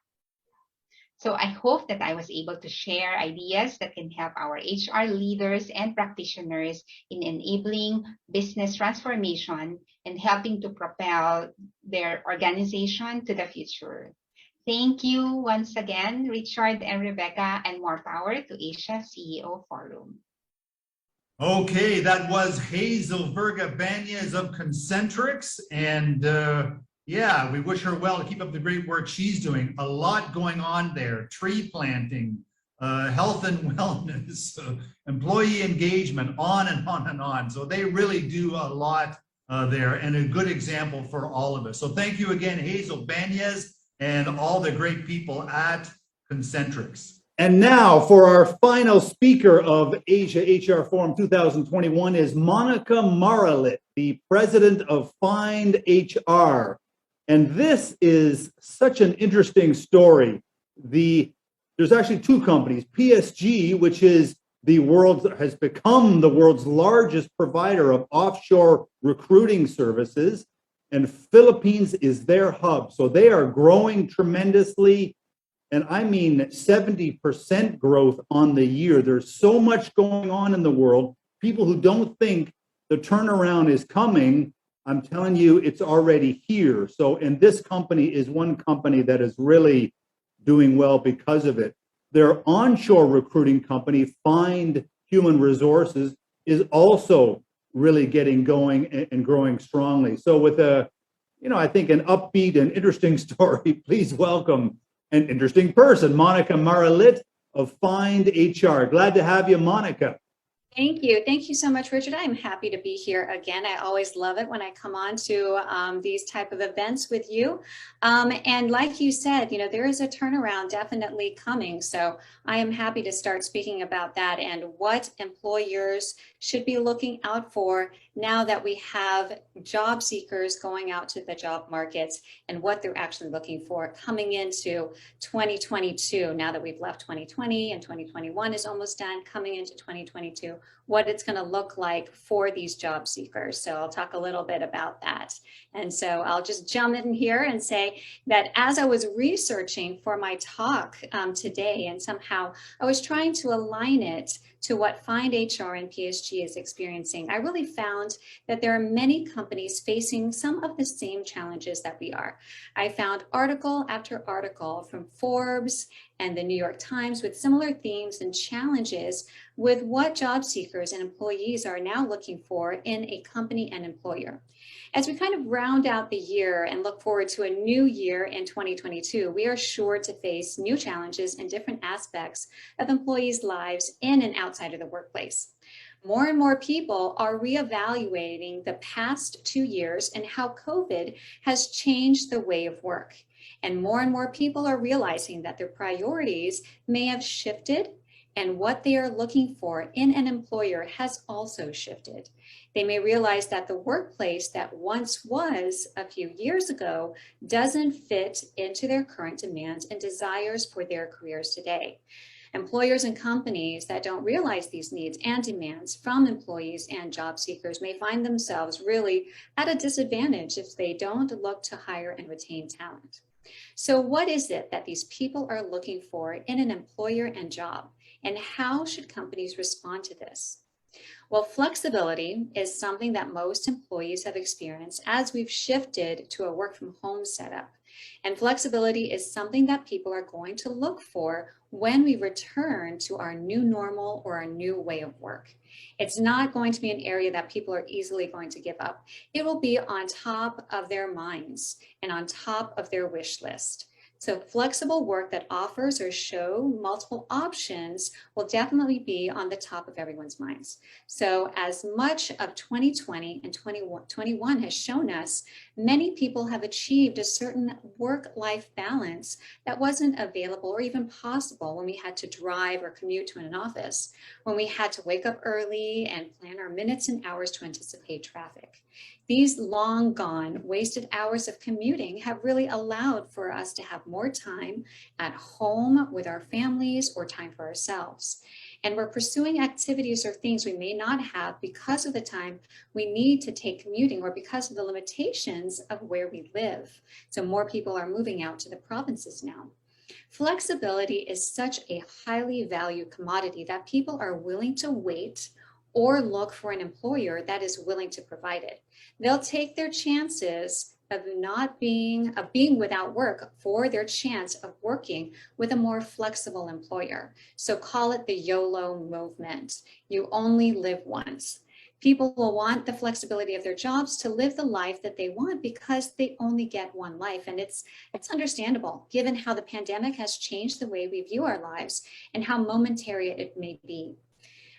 So I hope that I was able to share ideas that can help our HR leaders and practitioners in enabling business transformation and helping to propel their organization to the future. Thank you once again, Richard and Rebecca, and more power to Asia CEO Forum. Okay, that was Hazel Verga Banez of Concentrics. And yeah, we wish her well to keep up the great work she's doing. A lot going on there, tree planting, health and wellness, employee engagement, on and on and on. So they really do a lot there and a good example for all of us. So thank you again, Hazel Banez, and all the great people at Concentrics. And now for our final speaker of Asia HR Forum 2021 is Monica Maralit, the president of Find HR. And this is such an interesting story. There's actually two companies, PSG, which is has become the world's largest provider of offshore recruiting services, and Philippines is their hub. So they are growing tremendously. And I mean 70% growth on the year. There's so much going on in the world. People who don't think the turnaround is coming, I'm telling you, it's already here. So, and this company is one company that is really doing well because of it. Their onshore recruiting company, Find Human Resources, is also really getting going and growing strongly. So with I think an upbeat and interesting story, please welcome an interesting person, Monica Maralit of Find HR. Glad to have you, Monica. Thank you. Thank you so much, Richard. I'm happy to be here again. I always love it when I come on to these type of events with you. And like you said, there is a turnaround definitely coming. So I am happy to start speaking about that and what employers should be looking out for now that we have job seekers going out to the job markets and what they're actually looking for coming into 2022. Now that we've left 2020 and 2021 is almost done, coming into 2022, what it's going to look like for these job seekers. So I'll talk a little bit about that. And so I'll just jump in here and say that as I was researching for my talk today, and somehow I was trying to align it to what Find HR and PSG is experiencing, I really found that there are many companies facing some of the same challenges that we are. I found article after article from Forbes and the New York Times with similar themes and challenges with what job seekers and employees are now looking for in a company and employer. As we kind of round out the year and look forward to a new year in 2022, we are sure to face new challenges in different aspects of employees' lives in and outside of the workplace. More and more people are reevaluating the past 2 years and how COVID has changed the way of work. And more people are realizing that their priorities may have shifted, and what they are looking for in an employer has also shifted. They may realize that the workplace that once was a few years ago doesn't fit into their current demands and desires for their careers today. Employers and companies that don't realize these needs and demands from employees and job seekers may find themselves really at a disadvantage if they don't look to hire and retain talent. So what is it that these people are looking for in an employer and job? And how should companies respond to this? Well, flexibility is something that most employees have experienced as we've shifted to a work from home setup. And flexibility is something that people are going to look for when we return to our new normal or our new way of work. It's not going to be an area that people are easily going to give up. It will be on top of their minds and on top of their wish list. So flexible work that offers or show multiple options will definitely be on the top of everyone's minds. So as much of 2020 and 2021 has shown us, many people have achieved a certain work-life balance that wasn't available or even possible when we had to drive or commute to an office, when we had to wake up early and plan our minutes and hours to anticipate traffic. These long gone, wasted hours of commuting have really allowed for us to have more time at home with our families or time for ourselves. And we're pursuing activities or things we may not have because of the time we need to take commuting or because of the limitations of where we live. So more people are moving out to the provinces now. Flexibility is such a highly valued commodity that people are willing to wait or look for an employer that is willing to provide it. They'll take their chances of being without work for their chance of working with a more flexible employer. So call it the YOLO movement. You only live once. People will want the flexibility of their jobs to live the life that they want because they only get one life. And it's understandable given how the pandemic has changed the way we view our lives and how momentary it may be.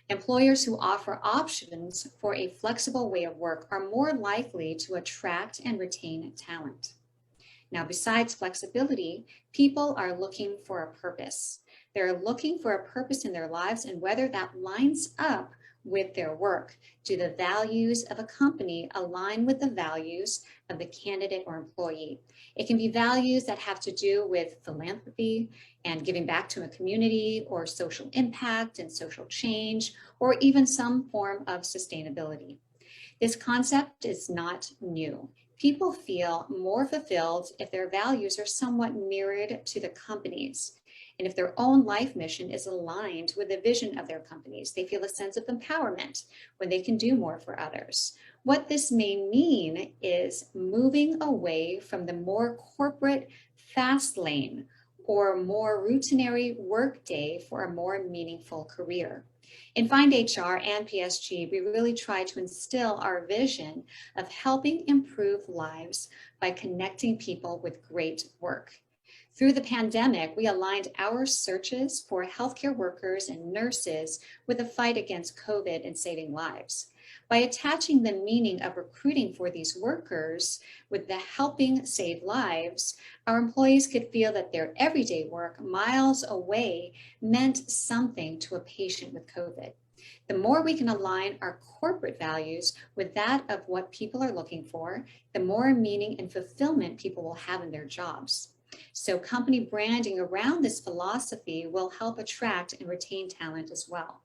Employers who offer options for a flexible way of work are more likely to attract and retain talent. Now, besides flexibility, people are looking for a purpose. They're looking for a purpose in their lives and whether that lines up with their work. Do the values of a company align with the values of the candidate or employee? It can be values that have to do with philanthropy and giving back to a community or social impact and social change, or even some form of sustainability. This concept is not new. People feel more fulfilled if their values are somewhat mirrored to the company's. And if their own life mission is aligned with the vision of their companies, they feel a sense of empowerment when they can do more for others. What this may mean is moving away from the more corporate fast lane or more routinary workday for a more meaningful career. In Find HR and PSG, we really try to instill our vision of helping improve lives by connecting people with great work. Through the pandemic, we aligned our searches for healthcare workers and nurses with the fight against COVID and saving lives. By attaching the meaning of recruiting for these workers with the helping save lives, our employees could feel that their everyday work miles away meant something to a patient with COVID. The more we can align our corporate values with that of what people are looking for, the more meaning and fulfillment people will have in their jobs. So company branding around this philosophy will help attract and retain talent as well.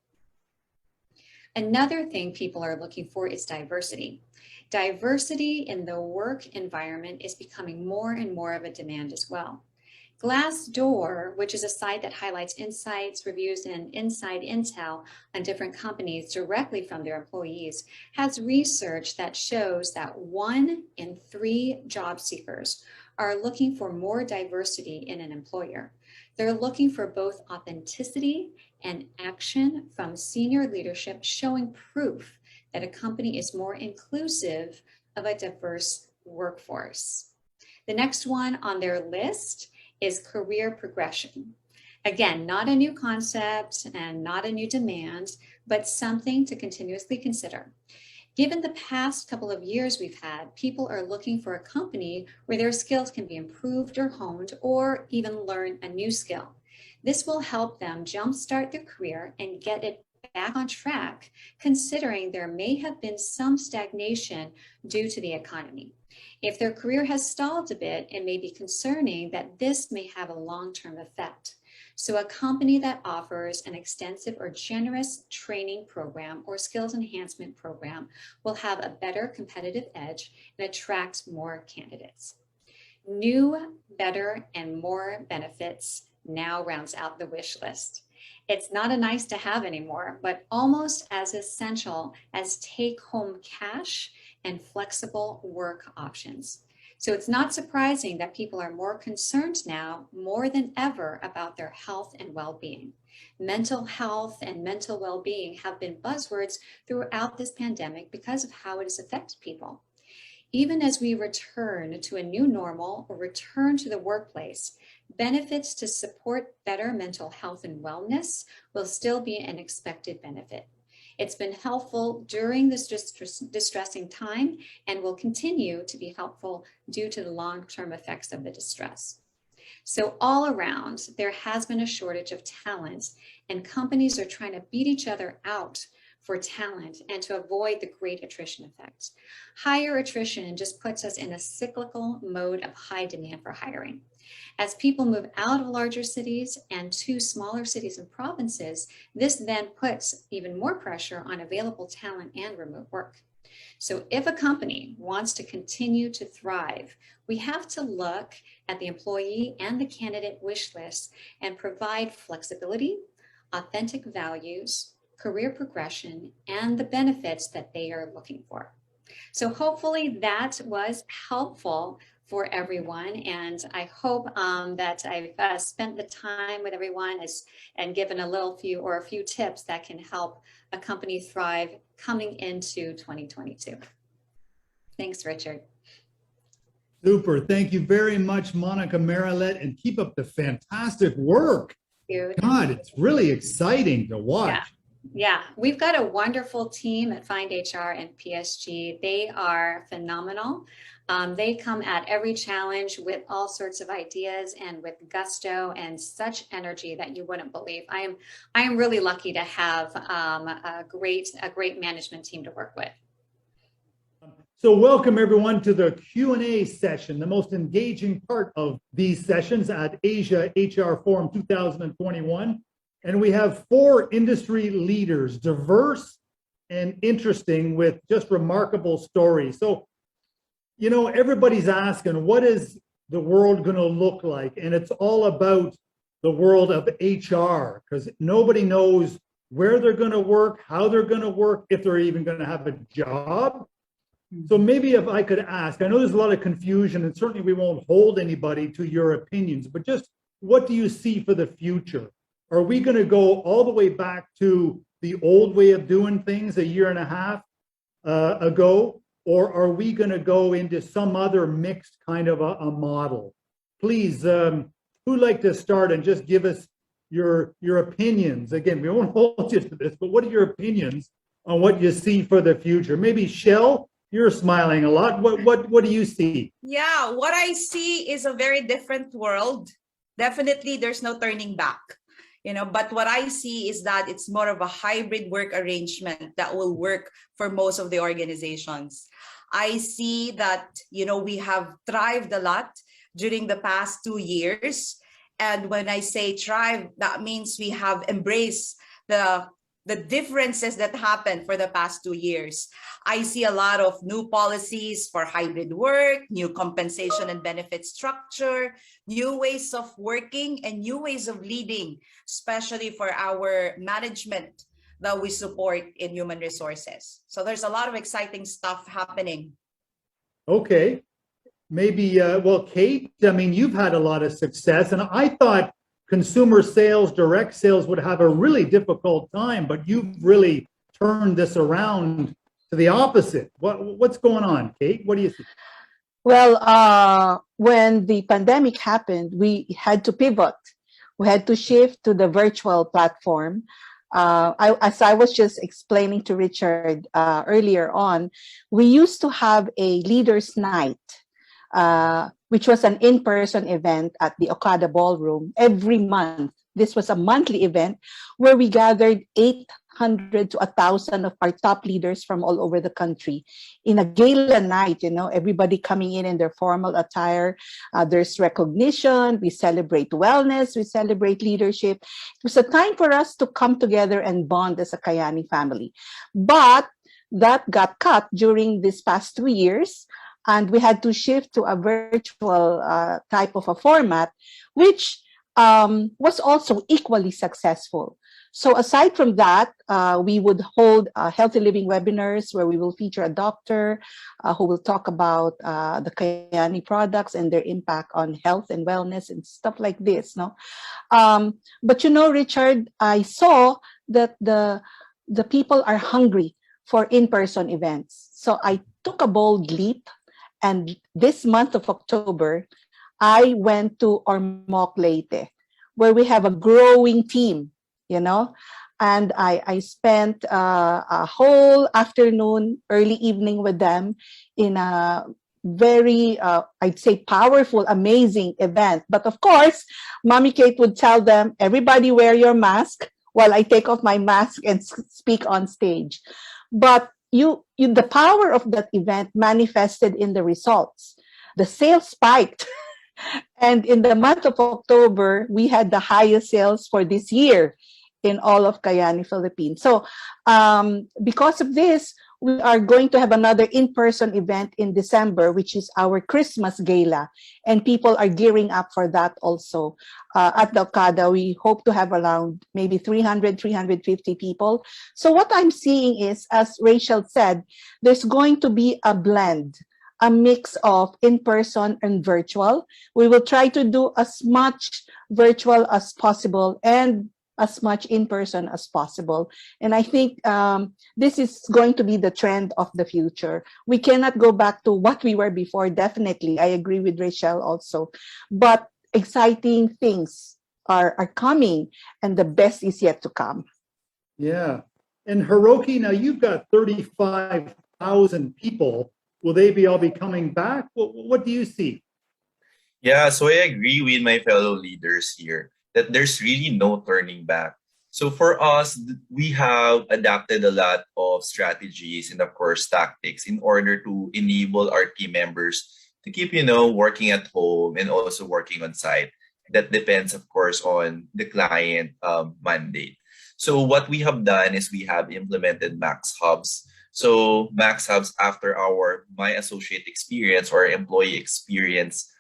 Another thing people are looking for is diversity. Diversity in the work environment is becoming more and more of a demand as well. Glassdoor, which is a site that highlights insights, reviews, and inside intel on different companies directly from their employees, has research that shows that 1 in 3 job seekers are looking for more diversity in an employer. They're looking for both authenticity and action from senior leadership showing proof that a company is more inclusive of a diverse workforce. The next one on their list is career progression. Again, not a new concept and not a new demand, but something to continuously consider. Given the past couple of years we've had, people are looking for a company where their skills can be improved or honed or even learn a new skill. This will help them jumpstart their career and get it back on track, considering there may have been some stagnation due to the economy. If their career has stalled a bit, it may be concerning that this may have a long-term effect. So a company that offers an extensive or generous training program or skills enhancement program will have a better competitive edge and attract more candidates. New, better, and more benefits now rounds out the wish list. It's not a nice to have anymore, but almost as essential as take-home cash and flexible work options. So it's not surprising that people are more concerned now, more than ever, about their health and well-being. Mental health and mental well-being have been buzzwords throughout this pandemic because of how it has affected people. Even as we return to a new normal or return to the workplace, benefits to support better mental health and wellness will still be an expected benefit. It's been helpful during this distressing time and will continue to be helpful due to the long-term effects of the distress. So all around, there has been a shortage of talent, and companies are trying to beat each other out for talent and to avoid the great attrition effect. Higher attrition just puts us in a cyclical mode of high demand for hiring. As people move out of larger cities and to smaller cities and provinces, this then puts even more pressure on available talent and remote work. So if a company wants to continue to thrive, we have to look at the employee and the candidate wish list and provide flexibility, authentic values, career progression, and the benefits that they are looking for. So hopefully that was helpful for everyone. And I hope that I've spent the time with everyone and given a few tips that can help a company thrive coming into 2022. Thanks, Richard. Super. Thank you very much, Monica Marilette, and keep up the fantastic work. God, it's really exciting to watch. Yeah, we've got a wonderful team at Find HR and PSG. They are phenomenal. They come at every challenge with all sorts of ideas and with gusto and such energy that you wouldn't believe. I am really lucky to have a great management team to work with. So welcome everyone to the Q&A session, the most engaging part of these sessions at Asia HR Forum 2021. And we have 4 industry leaders, diverse and interesting with just remarkable stories. So, you know, everybody's asking, what is the world going to look like? And it's all about the world of HR, because nobody knows where they're going to work, how they're going to work, if they're even going to have a job. So maybe if I could ask, I know there's a lot of confusion and certainly we won't hold anybody to your opinions, but just what do you see for the future? Are we going to go all the way back to the old way of doing things a year and a half ago, or are we going to go into some other mixed kind of a model? Please, who'd like to start and just give us your opinions? Again, we won't hold you to this, but what are your opinions on what you see for the future? Maybe Shell, you're smiling a lot. What do you see? Yeah, what I see is a very different world. Definitely, there's no turning back. But what I see is that it's more of a hybrid work arrangement that will work for most of the organizations. I see that, we have thrived a lot during the past 2 years. And when I say thrive, that means we have embraced the differences that happened for the past 2 years. I see a lot of new policies for hybrid work, new compensation and benefit structure, new ways of working, and new ways of leading, especially for our management that we support in human resources. So there's a lot of exciting stuff happening. Okay. Maybe, well, Kate, I mean, you've had a lot of success, and I thought consumer sales, direct sales would have a really difficult time, but you've really turned this around to the opposite. What's going on, Kate? What do you think? Well, when the pandemic happened, we had to pivot. We had to shift to the virtual platform. As I was just explaining to Richard earlier on, we used to have a leaders' night, which was an in-person event at the Okada Ballroom every month. This was a monthly event where we gathered 800 to 1,000 of our top leaders from all over the country in a gala night, everybody coming in their formal attire. There's recognition. We celebrate wellness. We celebrate leadership. It was a time for us to come together and bond as a Kayani family. But that got cut during these past 2 years. And we had to shift to a virtual type of a format, which was also equally successful. So aside from that, we would hold healthy living webinars where we will feature a doctor who will talk about the Kayani products and their impact on health and wellness and stuff like this. No, but Richard, I saw that the people are hungry for in-person events. So I took a bold leap. And this month of October, I went to Ormoc Leyte, where we have a growing team, and I spent a whole afternoon, early evening with them in a very, I'd say, powerful, amazing event. But of course, Mommy Kate would tell them, everybody wear your mask while I take off my mask and speak on stage. But the power of that event manifested in the results. The sales spiked. And in the month of October, we had the highest sales for this year in all of Kayani, Philippines. So because of this, we are going to have another in-person event in December, which is our Christmas Gala. And people are gearing up for that also. At the Okada, we hope to have around maybe 300, 350 people. So what I'm seeing is, as Rachel said, there's going to be a blend, a mix of in-person and virtual. We will try to do as much virtual as possible and as much in-person as possible. And I think this is going to be the trend of the future. We cannot go back to what we were before, definitely. I agree with Rachel also. But exciting things are coming, and the best is yet to come. Yeah. And Hiroki, now you've got 35,000 people. Will they all be coming back? What do you see? Yeah, so I agree with my fellow leaders here that there's really no turning back. So for us, we have adapted a lot of strategies and of course tactics in order to enable our team members to keep, working at home and also working on site. That depends, of course, on the client mandate. So what we have done is we have implemented Max Hubs. So Max Hubs, after our My Associate Experience or Employee Experience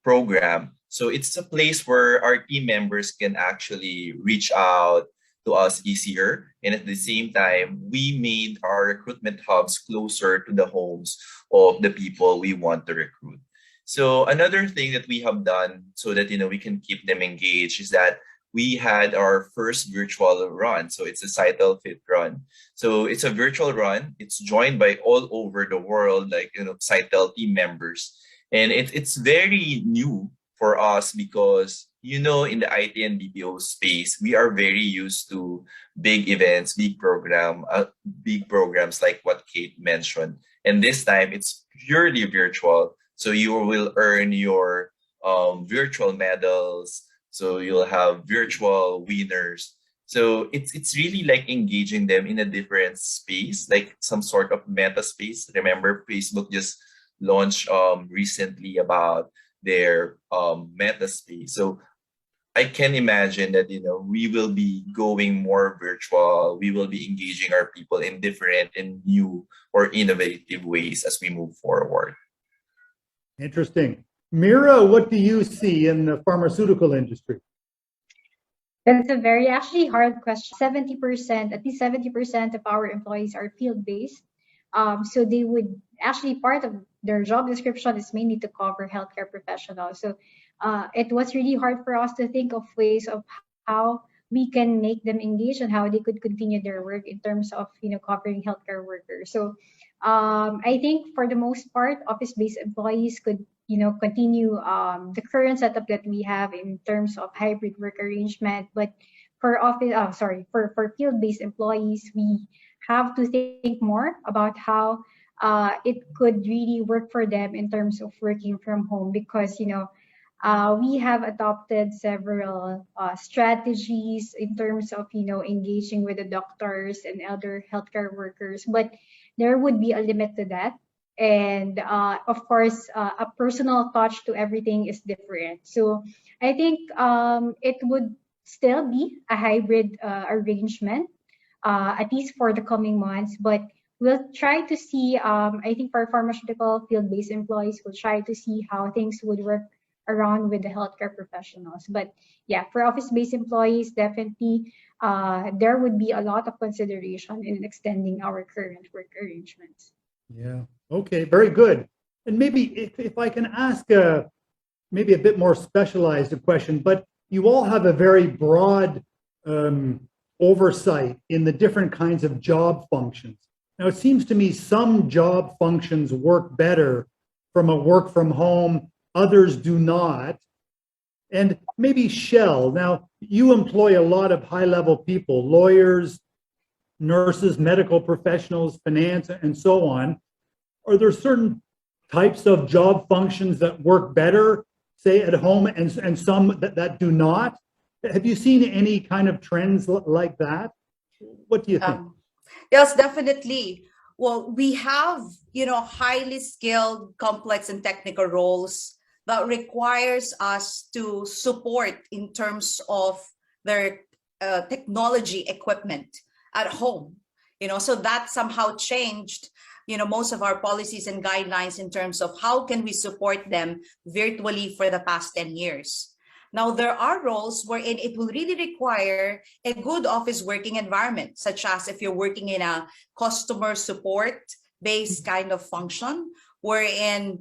program. So it's a place where our team members can actually reach out to us easier. And at the same time, we made our recruitment hubs closer to the homes of the people we want to recruit. So another thing that we have done so that we can keep them engaged is that we had our first virtual run. So it's a Cytel Fit run. So it's a virtual run. It's joined by all over the world, like Cytel team members. And it's very new for us because, in the IT and BPO space, we are very used to big events, big programs like what Kate mentioned. And this time it's purely virtual. So you will earn your virtual medals. So you'll have virtual winners. So it's really like engaging them in a different space, like some sort of meta space. Remember, Facebook just launched recently about their meta space. So I can imagine that we will be going more virtual. We will be engaging our people in different and new or innovative ways as we move forward. Interesting. Mira, what do you see in the pharmaceutical industry? That's a very actually hard question. 70%, at least 70% of our employees are field-based. So they would actually, part of their job description is mainly to cover healthcare professionals. So it was really hard for us to think of ways of how we can make them engage and how they could continue their work in terms of covering healthcare workers. So I think for the most part, office-based employees could continue the current setup that we have in terms of hybrid work arrangement. But for for field-based employees, we have to think more about how it could really work for them in terms of working from home, because we have adopted several strategies in terms of engaging with the doctors and other healthcare workers, but there would be a limit to that. And of course, a personal touch to everything is different. So I think it would still be a hybrid arrangement, at least for the coming months. But we'll try to see, I think for pharmaceutical field-based employees, we'll try to see how things would work around with the healthcare professionals. But yeah, for office-based employees, definitely there would be a lot of consideration in extending our current work arrangements. Yeah. Okay. Very good. And maybe if I can ask maybe a bit more specialized question, but you all have a very broad oversight in the different kinds of job functions. Now, it seems to me some job functions work better from a work from home, others do not. And maybe Shell, now you employ a lot of high-level people, lawyers, nurses, medical professionals, finance, and so on. Are there certain types of job functions that work better, say at home, and some that do not? Have you seen any kind of trends like that? What do you think? Yes, definitely. Well, we have, highly skilled, complex and technical roles that requires us to support in terms of their technology equipment at home. So that somehow changed most of our policies and guidelines in terms of how can we support them virtually for the past 10 years. Now, there are roles wherein it will really require a good office working environment, such as if you're working in a customer support based kind of function, wherein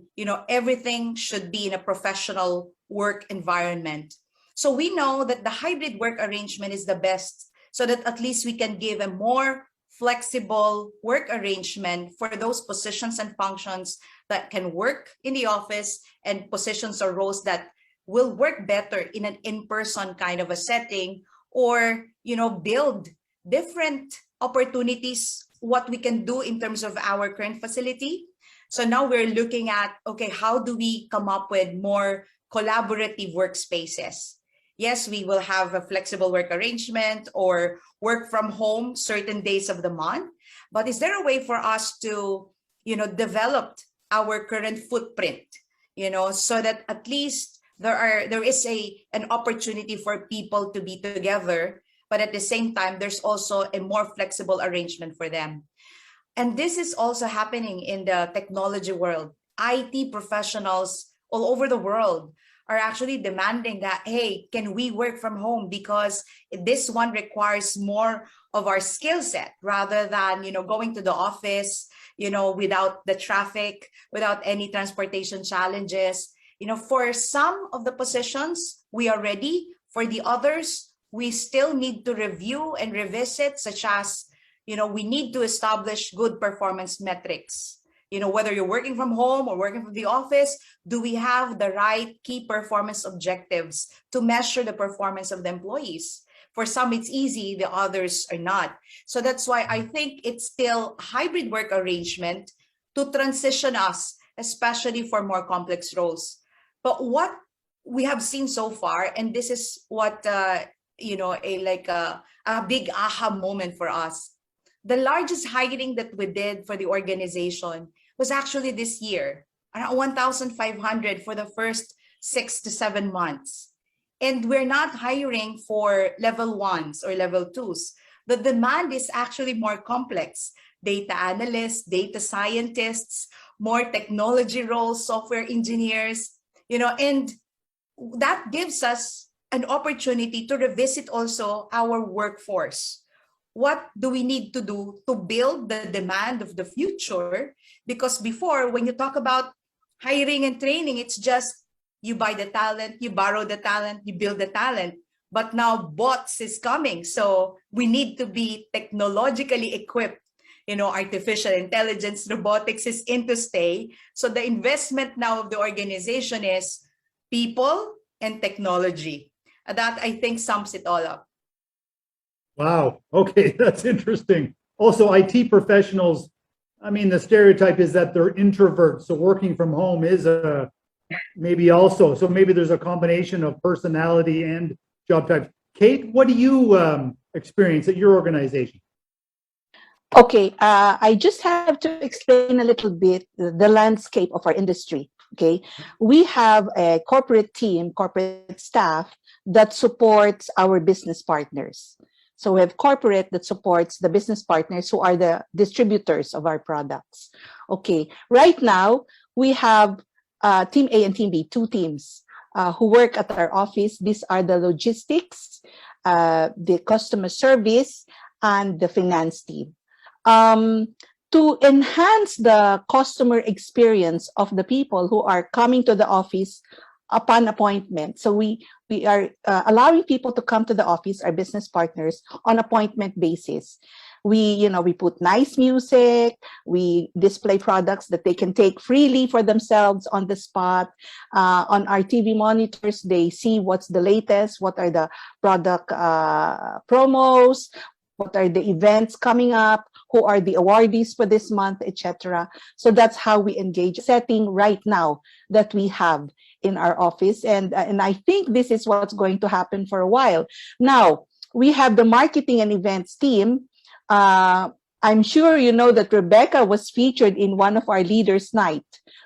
everything should be in a professional work environment. So we know that the hybrid work arrangement is the best, so that at least we can give a more flexible work arrangement for those positions and functions that can work in the office, and positions or roles that will work better in an in-person kind of a setting, or build different opportunities, what we can do in terms of our current facility. So now we're looking at, okay, how do we come up with more collaborative workspaces? Yes, we will have a flexible work arrangement or work from home certain days of the month, but is there a way for us to develop our current footprint, so that at least there is an opportunity for people to be together, but at the same time there's also a more flexible arrangement for them. And this is also happening in the technology world. IT professionals all over the world are actually demanding that, hey, can we work from home? Because this one requires more of our skill set rather than, going to the office, without the traffic, without any transportation challenges. For some of the positions, we are ready. For the others, we still need to review and revisit, such as, we need to establish good performance metrics. Whether you're working from home or working from the office, do we have the right key performance objectives to measure the performance of the employees? For some, it's easy, the others are not. So that's why I think it's still hybrid work arrangement to transition us, especially for more complex roles. But what we have seen so far, and this is what, a big aha moment for us. The largest hiring that we did for the organization was actually this year, around 1,500 for the first 6 to 7 months. And we're not hiring for level 1s or level 2s. The demand is actually more complex. Data analysts, data scientists, more technology roles, software engineers, and that gives us an opportunity to revisit also our workforce. What do we need to do to build the demand of the future? Because before, when you talk about hiring and training, it's just you buy the talent, you borrow the talent, you build the talent. But now bots is coming. So we need to be technologically equipped. Artificial intelligence, robotics is in to stay. So the investment now of the organization is people and technology. That, I think, sums it all up. Wow. Okay, that's interesting. Also, IT professionals, I mean, the stereotype is that they're introverts. So working from home is maybe also. So maybe there's a combination of personality and job type. Kate, what do you experience at your organization? Okay, I just have to explain a little bit the landscape of our industry. Okay, we have a corporate team, corporate staff that supports our business partners. So we have corporate that supports the business partners who are the distributors of our products. Okay, right now we have Team A and Team B, two teams who work at our office. These are the logistics, the customer service, and the finance team. To enhance the customer experience of the people who are coming to the office upon appointment. So we are allowing people to come to the office, our business partners, on appointment basis. We put nice music, we display products that they can take freely for themselves on the spot. On our TV monitors, they see what's the latest, what are the product promos, what are the events coming up, who are the awardees for this month, etc. So that's how we engage. Setting right now that we have in our office, and I think this is what's going to happen for a while. Now, we have the marketing and events team. I'm sure you know that Rebecca was featured in one of our Leaders' Night,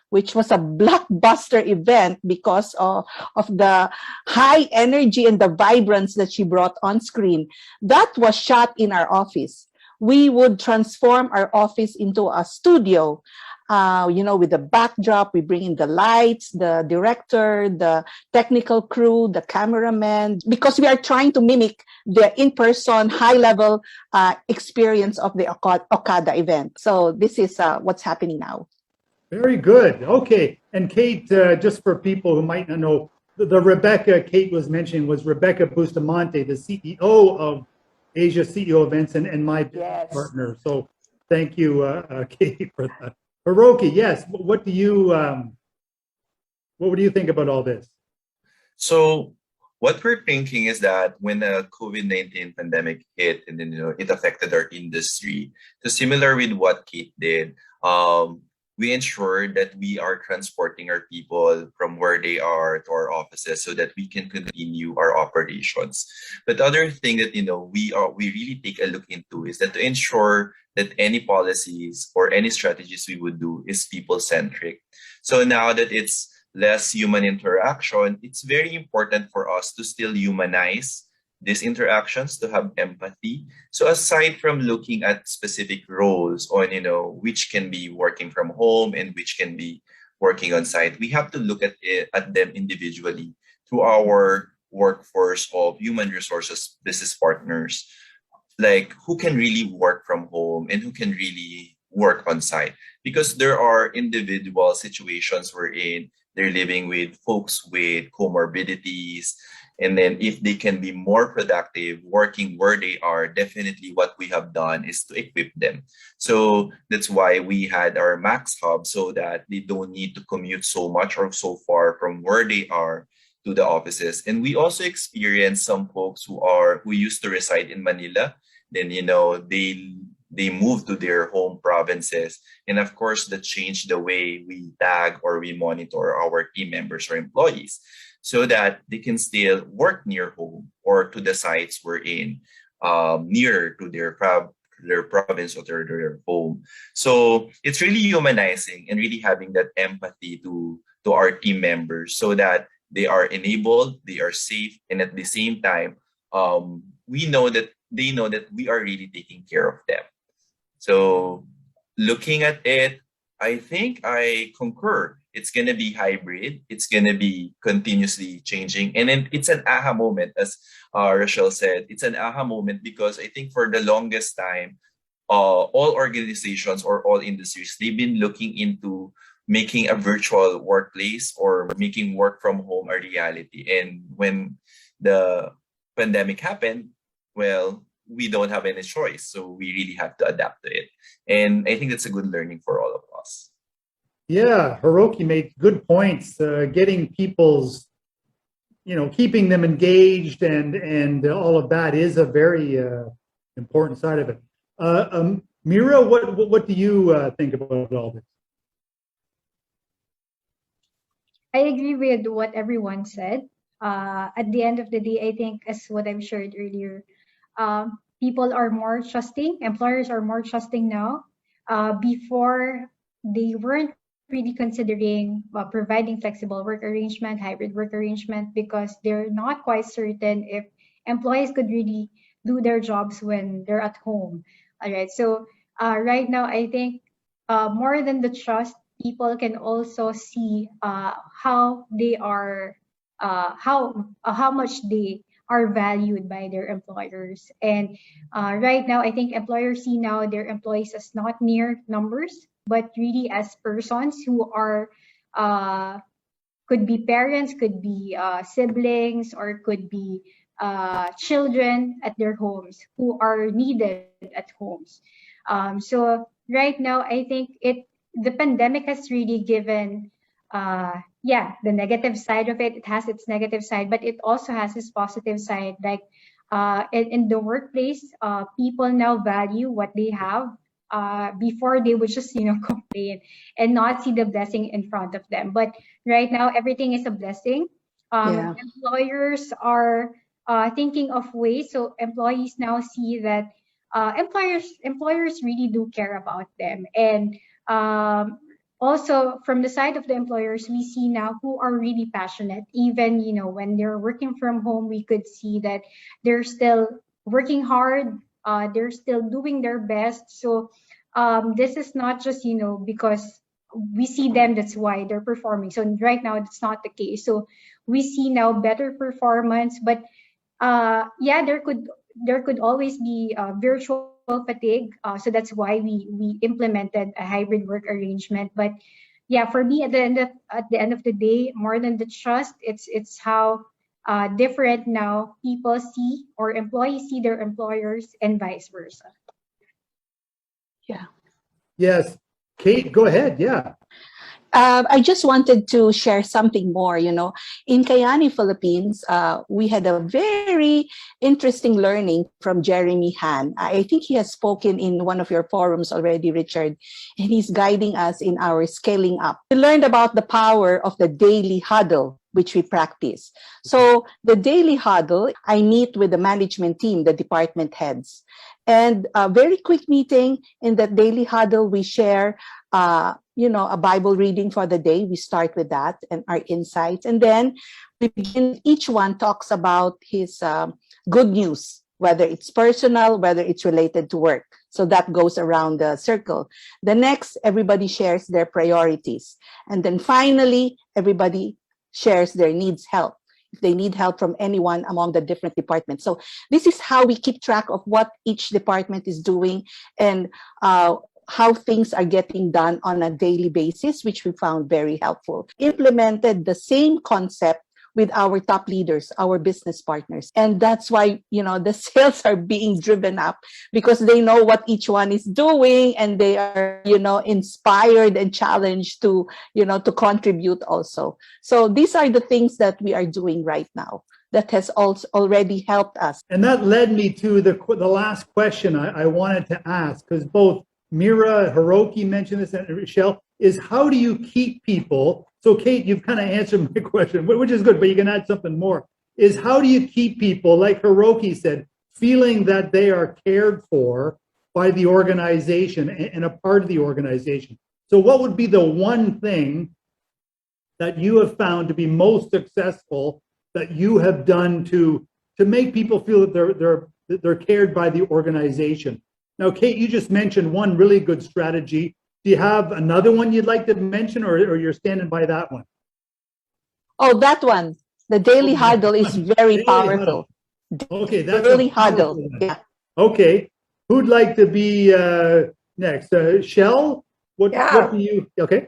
which was a blockbuster event because of the high energy and the vibrance that she brought on screen. That was shot in our office. we would transform our office into a studio. With the backdrop, we bring in the lights, the director, the technical crew, the cameraman, because we are trying to mimic the in-person, high-level experience of the Okada event. So this is what's happening now. Very good. Okay. And Kate, just for people who might not know, the Rebecca Kate was mentioning was Rebecca Bustamante, the CEO of Asia CEO Events and my partner. So thank you, Kate, for that. Hiroki, yes. What do you think about all this? So what we're thinking is that when the COVID-19 pandemic hit and then it affected our industry, so similar with what Kate did, we ensured that we are transporting our people from where they are to our offices so that we can continue our operations. But the other thing that we really take a look into is that to ensure that any policies or any strategies we would do is people-centric. So now that it's less human interaction, it's very important for us to still humanize these interactions, to have empathy. So aside from looking at specific roles on, which can be working from home and which can be working on site, we have to look at them individually through our workforce of human resources business partners, like who can really work from home and who can really work on site. Because there are individual situations wherein they're living with folks with comorbidities. And then if they can be more productive working where they are, definitely what we have done is to equip them. So that's why we had our Max Hub, so that they don't need to commute so much or so far from where they are to the offices. And we also experienced some folks who used to reside in Manila. Then, they moved to their home provinces. And of course, that changed the way we tag or we monitor our team members or employees so that they can still work near home or to the sites we're in, near to their province or their home. So it's really humanizing and really having that empathy to our team members so that they are enabled, they are safe, and at the same time, we know that they know that we are really taking care of them. So looking at it, I think I concur. It's going to be hybrid. It's going to be continuously changing. And then it's an aha moment, as Rochelle said. It's an aha moment because I think for the longest time, all organizations or all industries, they've been looking into making a virtual workplace or making work from home a reality. And when the pandemic happened, well, we don't have any choice. So we really have to adapt to it. And I think that's a good learning for all of us. Yeah, Hiroki made good points. Getting people's, keeping them engaged and all of that is a very important side of it. Mira, what do you think about all this? I agree with what everyone said. At the end of the day, I think, as what I've shared earlier, people are more trusting. Employers are more trusting now. Before, they weren't really considering providing flexible work arrangement, hybrid work arrangement, because they're not quite certain if employees could really do their jobs when they're at home. All right. So right now, I think more than the trust, people can also see how they are, how much they are valued by their employers. And right now, I think employers see now their employees as not mere numbers, but really as persons who are, could be parents, could be siblings, or could be children at their homes who are needed at homes. So right now, I think the pandemic has really given the negative side of it. It has its negative side, but it also has its positive side. Like in the workplace, people now value what they have. Before they would just complain and not see the blessing in front of them. But right now, everything is a blessing. Employers are thinking of ways, so employees now see that employers really do care about them. And also from the side of the employers, we see now who are really passionate. Even when they're working from home, we could see that they're still working hard, They're still doing their best. So this is not just, because we see them, that's why they're performing. So right now, it's not the case. So we see now better performance, but yeah, there could always be virtual fatigue. So that's why we implemented a hybrid work arrangement. But yeah, for me, at the end of the day, more than the trust, it's how different now people see, or employees see, their employers, and vice versa. Yeah. Yes. Kate, go ahead. Yeah. I just wanted to share something more. In Kayani, Philippines, we had a very interesting learning from Jeremy Han. I think he has spoken in one of your forums already, Richard, and he's guiding us in our scaling up. We learned about the power of the daily huddle, which we practice. So the daily huddle, I meet with the management team, the department heads, and a very quick meeting. In that daily huddle, we share a Bible reading for the day. We start with that and our insights. And then we begin, each one talks about his good news, whether it's personal, whether it's related to work. So that goes around the circle. The next, everybody shares their priorities. And then finally, everybody shares their needs, help, if they need help from anyone among the different departments. So this is how we keep track of what each department is doing, and how things are getting done on a daily basis, which we found very helpful. Implemented the same concept with our top leaders, our business partners. And that's why, the sales are being driven up, because they know what each one is doing, and they are, inspired and challenged to, to contribute also. So these are the things that we are doing right now that has also already helped us. And that led me to the last question I wanted to ask, because both Mira, Hiroki mentioned this, and Rochelle, is how do you keep people? So Kate, you've kind of answered my question, which is good, but you can add something more. Is how do you keep people, like Hiroki said, feeling that they are cared for by the organization and a part of the organization? So what would be the one thing that you have found to be most successful that you have done to make people feel that they're cared by the organization? Now, Kate, you just mentioned one really good strategy. Do you have another one you'd like to mention, or you're standing by that one? Oh, that one. The daily huddle is very Daily powerful. Huddle. Okay, that's daily a powerful huddle. one. Yeah. Okay, who'd like to be next? Shell? What do you? Okay.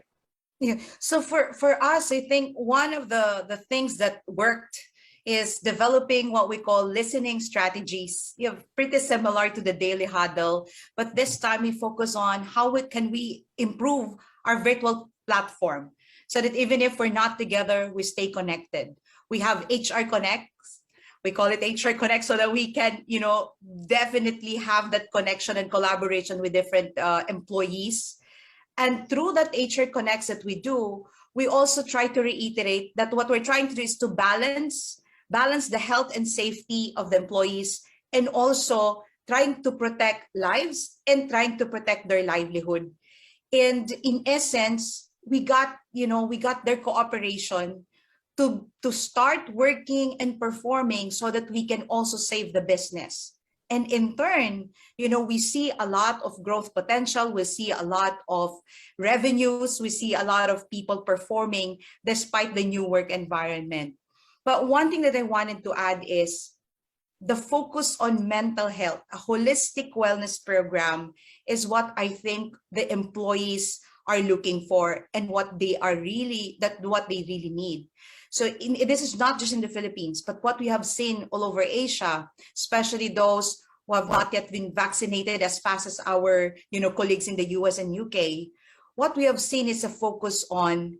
Yeah. So for us, I think one of the things that worked is developing what we call listening strategies. Pretty similar to the daily huddle, but this time we focus on how can we improve our virtual platform, so that even if we're not together, we stay connected. We have HR Connects. We call it HR Connect, so that we can, definitely have that connection and collaboration with different employees. And through that HR Connects that we do, we also try to reiterate that what we're trying to do is to balance the health and safety of the employees, and also trying to protect lives and trying to protect their livelihood. And in essence, we got their cooperation to start working and performing, so that we can also save the business. And in turn, we see a lot of growth potential. We see a lot of revenues. We see a lot of people performing despite the new work environment. But one thing that I wanted to add is the focus on mental health. A holistic wellness program is what I think the employees are looking for, and what they really need. So this is not just in the Philippines, but what we have seen all over Asia, especially those who have not yet been vaccinated as fast as our colleagues in the US and UK. What we have seen is a focus on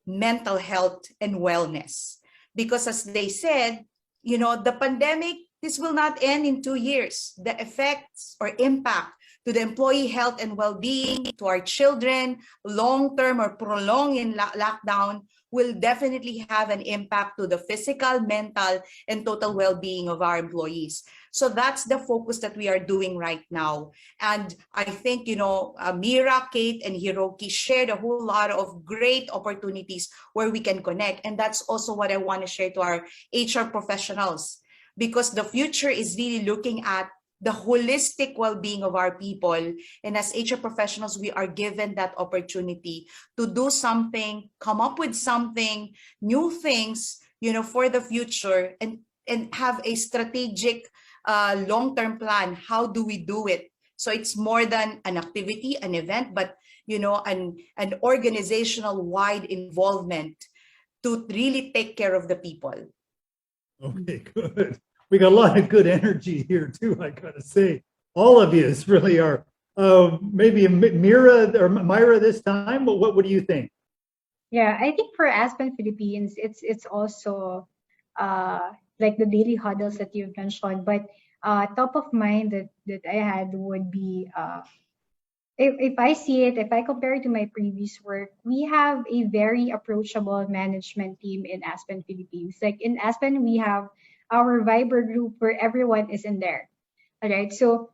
mental health and wellness. Because as they said, the pandemic, this will not end in 2 years. The effects or impact to the employee health and well-being, to our children, long-term or prolonged in lockdown, will definitely have an impact to the physical, mental, and total well-being of our employees. So that's the focus that we are doing right now. And I think, Mira, Kate, and Hiroki shared a whole lot of great opportunities where we can connect. And that's also what I want to share to our HR professionals, because the future is really looking at the holistic well-being of our people. And as HR professionals, we are given that opportunity to do something, come up with something, new things, for the future, and have a strategic long-term plan. How do we do it? So it's more than an activity, an event, but an organizational wide involvement to really take care of the people. Okay, good. We got a lot of good energy here too, I gotta say. All of you really are. Maybe Mira or Myra this time, but what do you think? Yeah, I think for Aspen Philippines, it's also like the daily huddles that you've mentioned, but top of mind that I had would be if I see it, if I compare it to my previous work, we have a very approachable management team in Aspen Philippines. Like in Aspen, we have our Viber group where everyone is in there. All right. So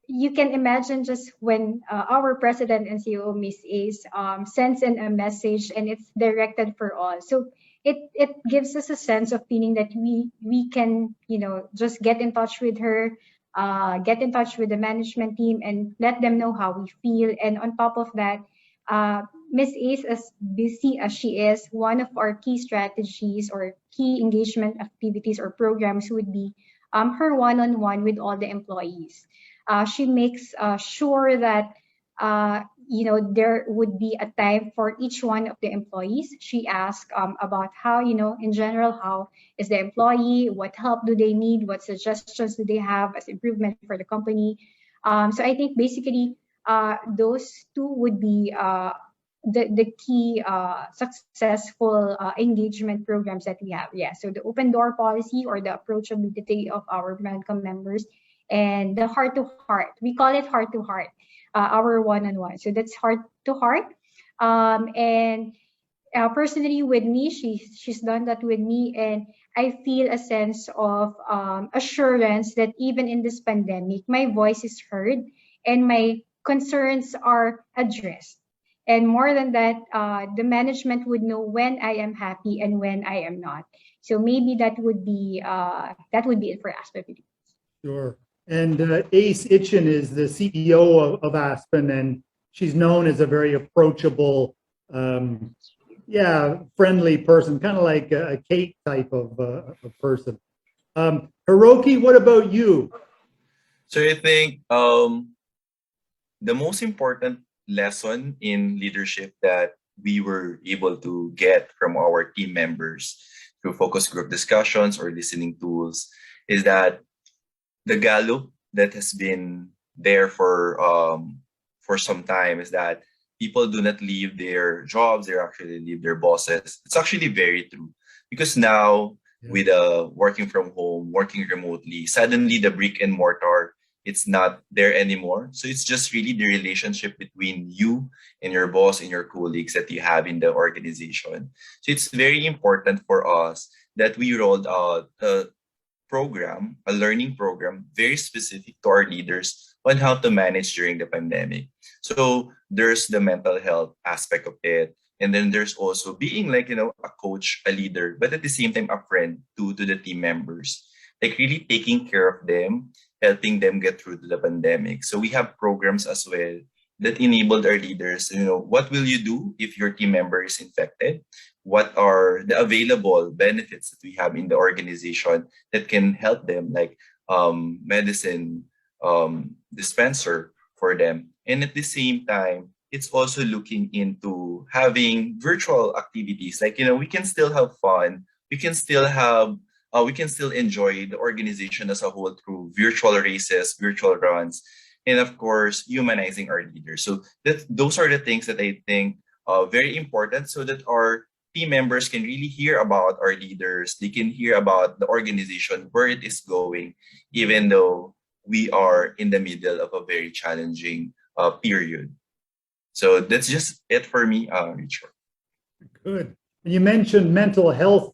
you can imagine just when our president and CEO, Miss Ace, sends in a message and it's directed for all. So it gives us a sense of feeling that we can, just get in touch with her, get in touch with the management team and let them know how we feel. And on top of that, Miss Ace, as busy as she is, one of our key strategies or key engagement activities or programs would be her one-on-one with all the employees. She makes sure that there would be a time for each one of the employees. She asks about how, in general, how is the employee, what help do they need, what suggestions do they have as improvement for the company. So I think basically those two would be the key successful engagement programs that we have. Yeah, so the open door policy or the approachability of our Mancom members, and the heart to heart. We call it heart to heart, our one-on-one. So that's heart to heart. And personally with me, she's done that with me, and I feel a sense of assurance that even in this pandemic, my voice is heard and my concerns are addressed. And more than that, the management would know when I am happy and when I am not. So maybe that would be it for Aspen. Sure. And Ace Itchen is the CEO of Aspen, and she's known as a very approachable, friendly person, kind of like a Kate type of person. Hiroki, what about you? So I think the most important lesson in leadership that we were able to get from our team members through focus group discussions or listening tools is that the Gallup that has been there for some time is that people do not leave their jobs, they actually leave their bosses. It's actually very true because now with working from home, working remotely, suddenly the brick and mortar, it's not there anymore. So it's just really the relationship between you and your boss and your colleagues that you have in the organization. So it's very important for us that we rolled out a program, a learning program, very specific to our leaders on how to manage during the pandemic. So there's the mental health aspect of it. And then there's also being like, a coach, a leader, but at the same time, a friend to the team members, like really taking care of them, helping them get through the pandemic. So we have programs as well that enabled our leaders, what will you do if your team member is infected? What are the available benefits that we have in the organization that can help them, like medicine dispenser for them. And at the same time, it's also looking into having virtual activities. Like, we can still have fun. We can still enjoy the organization as a whole through virtual races, virtual runs, and of course, humanizing our leaders. So those are the things that I think are very important so that our team members can really hear about our leaders. They can hear about the organization, where it is going, even though we are in the middle of a very challenging period. So that's just it for me, Richard. Good. You mentioned mental health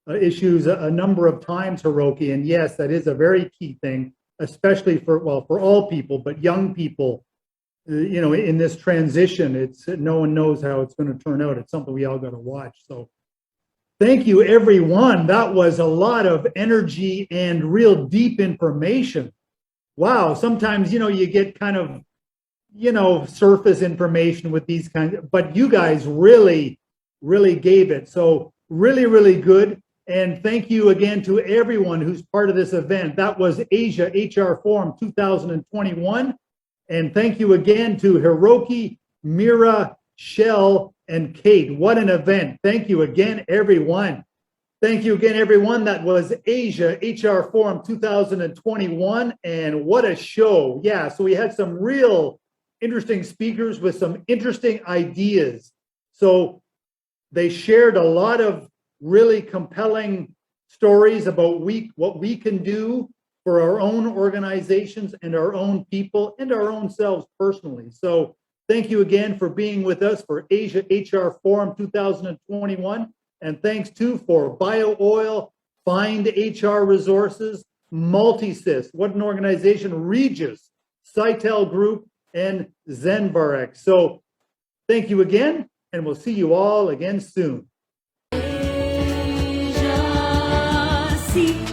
issues a number of times, Hiroki, and yes, that is a very key thing, especially for all people, but young people. In this transition, it's no one knows how it's going to turn out. It's something we all got to watch. So, thank you, everyone. That was a lot of energy and real deep information. wow, sometimes, you get kind of, surface information with these kinds, but you guys really, really gave it. So really, really good. And thank you again to everyone who's part of this event. That was Asia HR Forum 2021. And thank you again to Hiroki, Mira, Shell, and Kate. What an event. Thank you again, everyone. Thank you again, everyone. That was Asia HR Forum 2021. And what a show. Yeah, so we had some real interesting speakers with some interesting ideas. So they shared a lot of really compelling stories about what we can do for our own organizations and our own people and our own selves personally. So thank you again for being with us for Asia HR Forum 2021. And thanks too for BioOil, Find HR Resources, Multisys, what an organization, Regis, Cytel Group, and Zenvarex. So thank you again, and we'll see you all again soon. See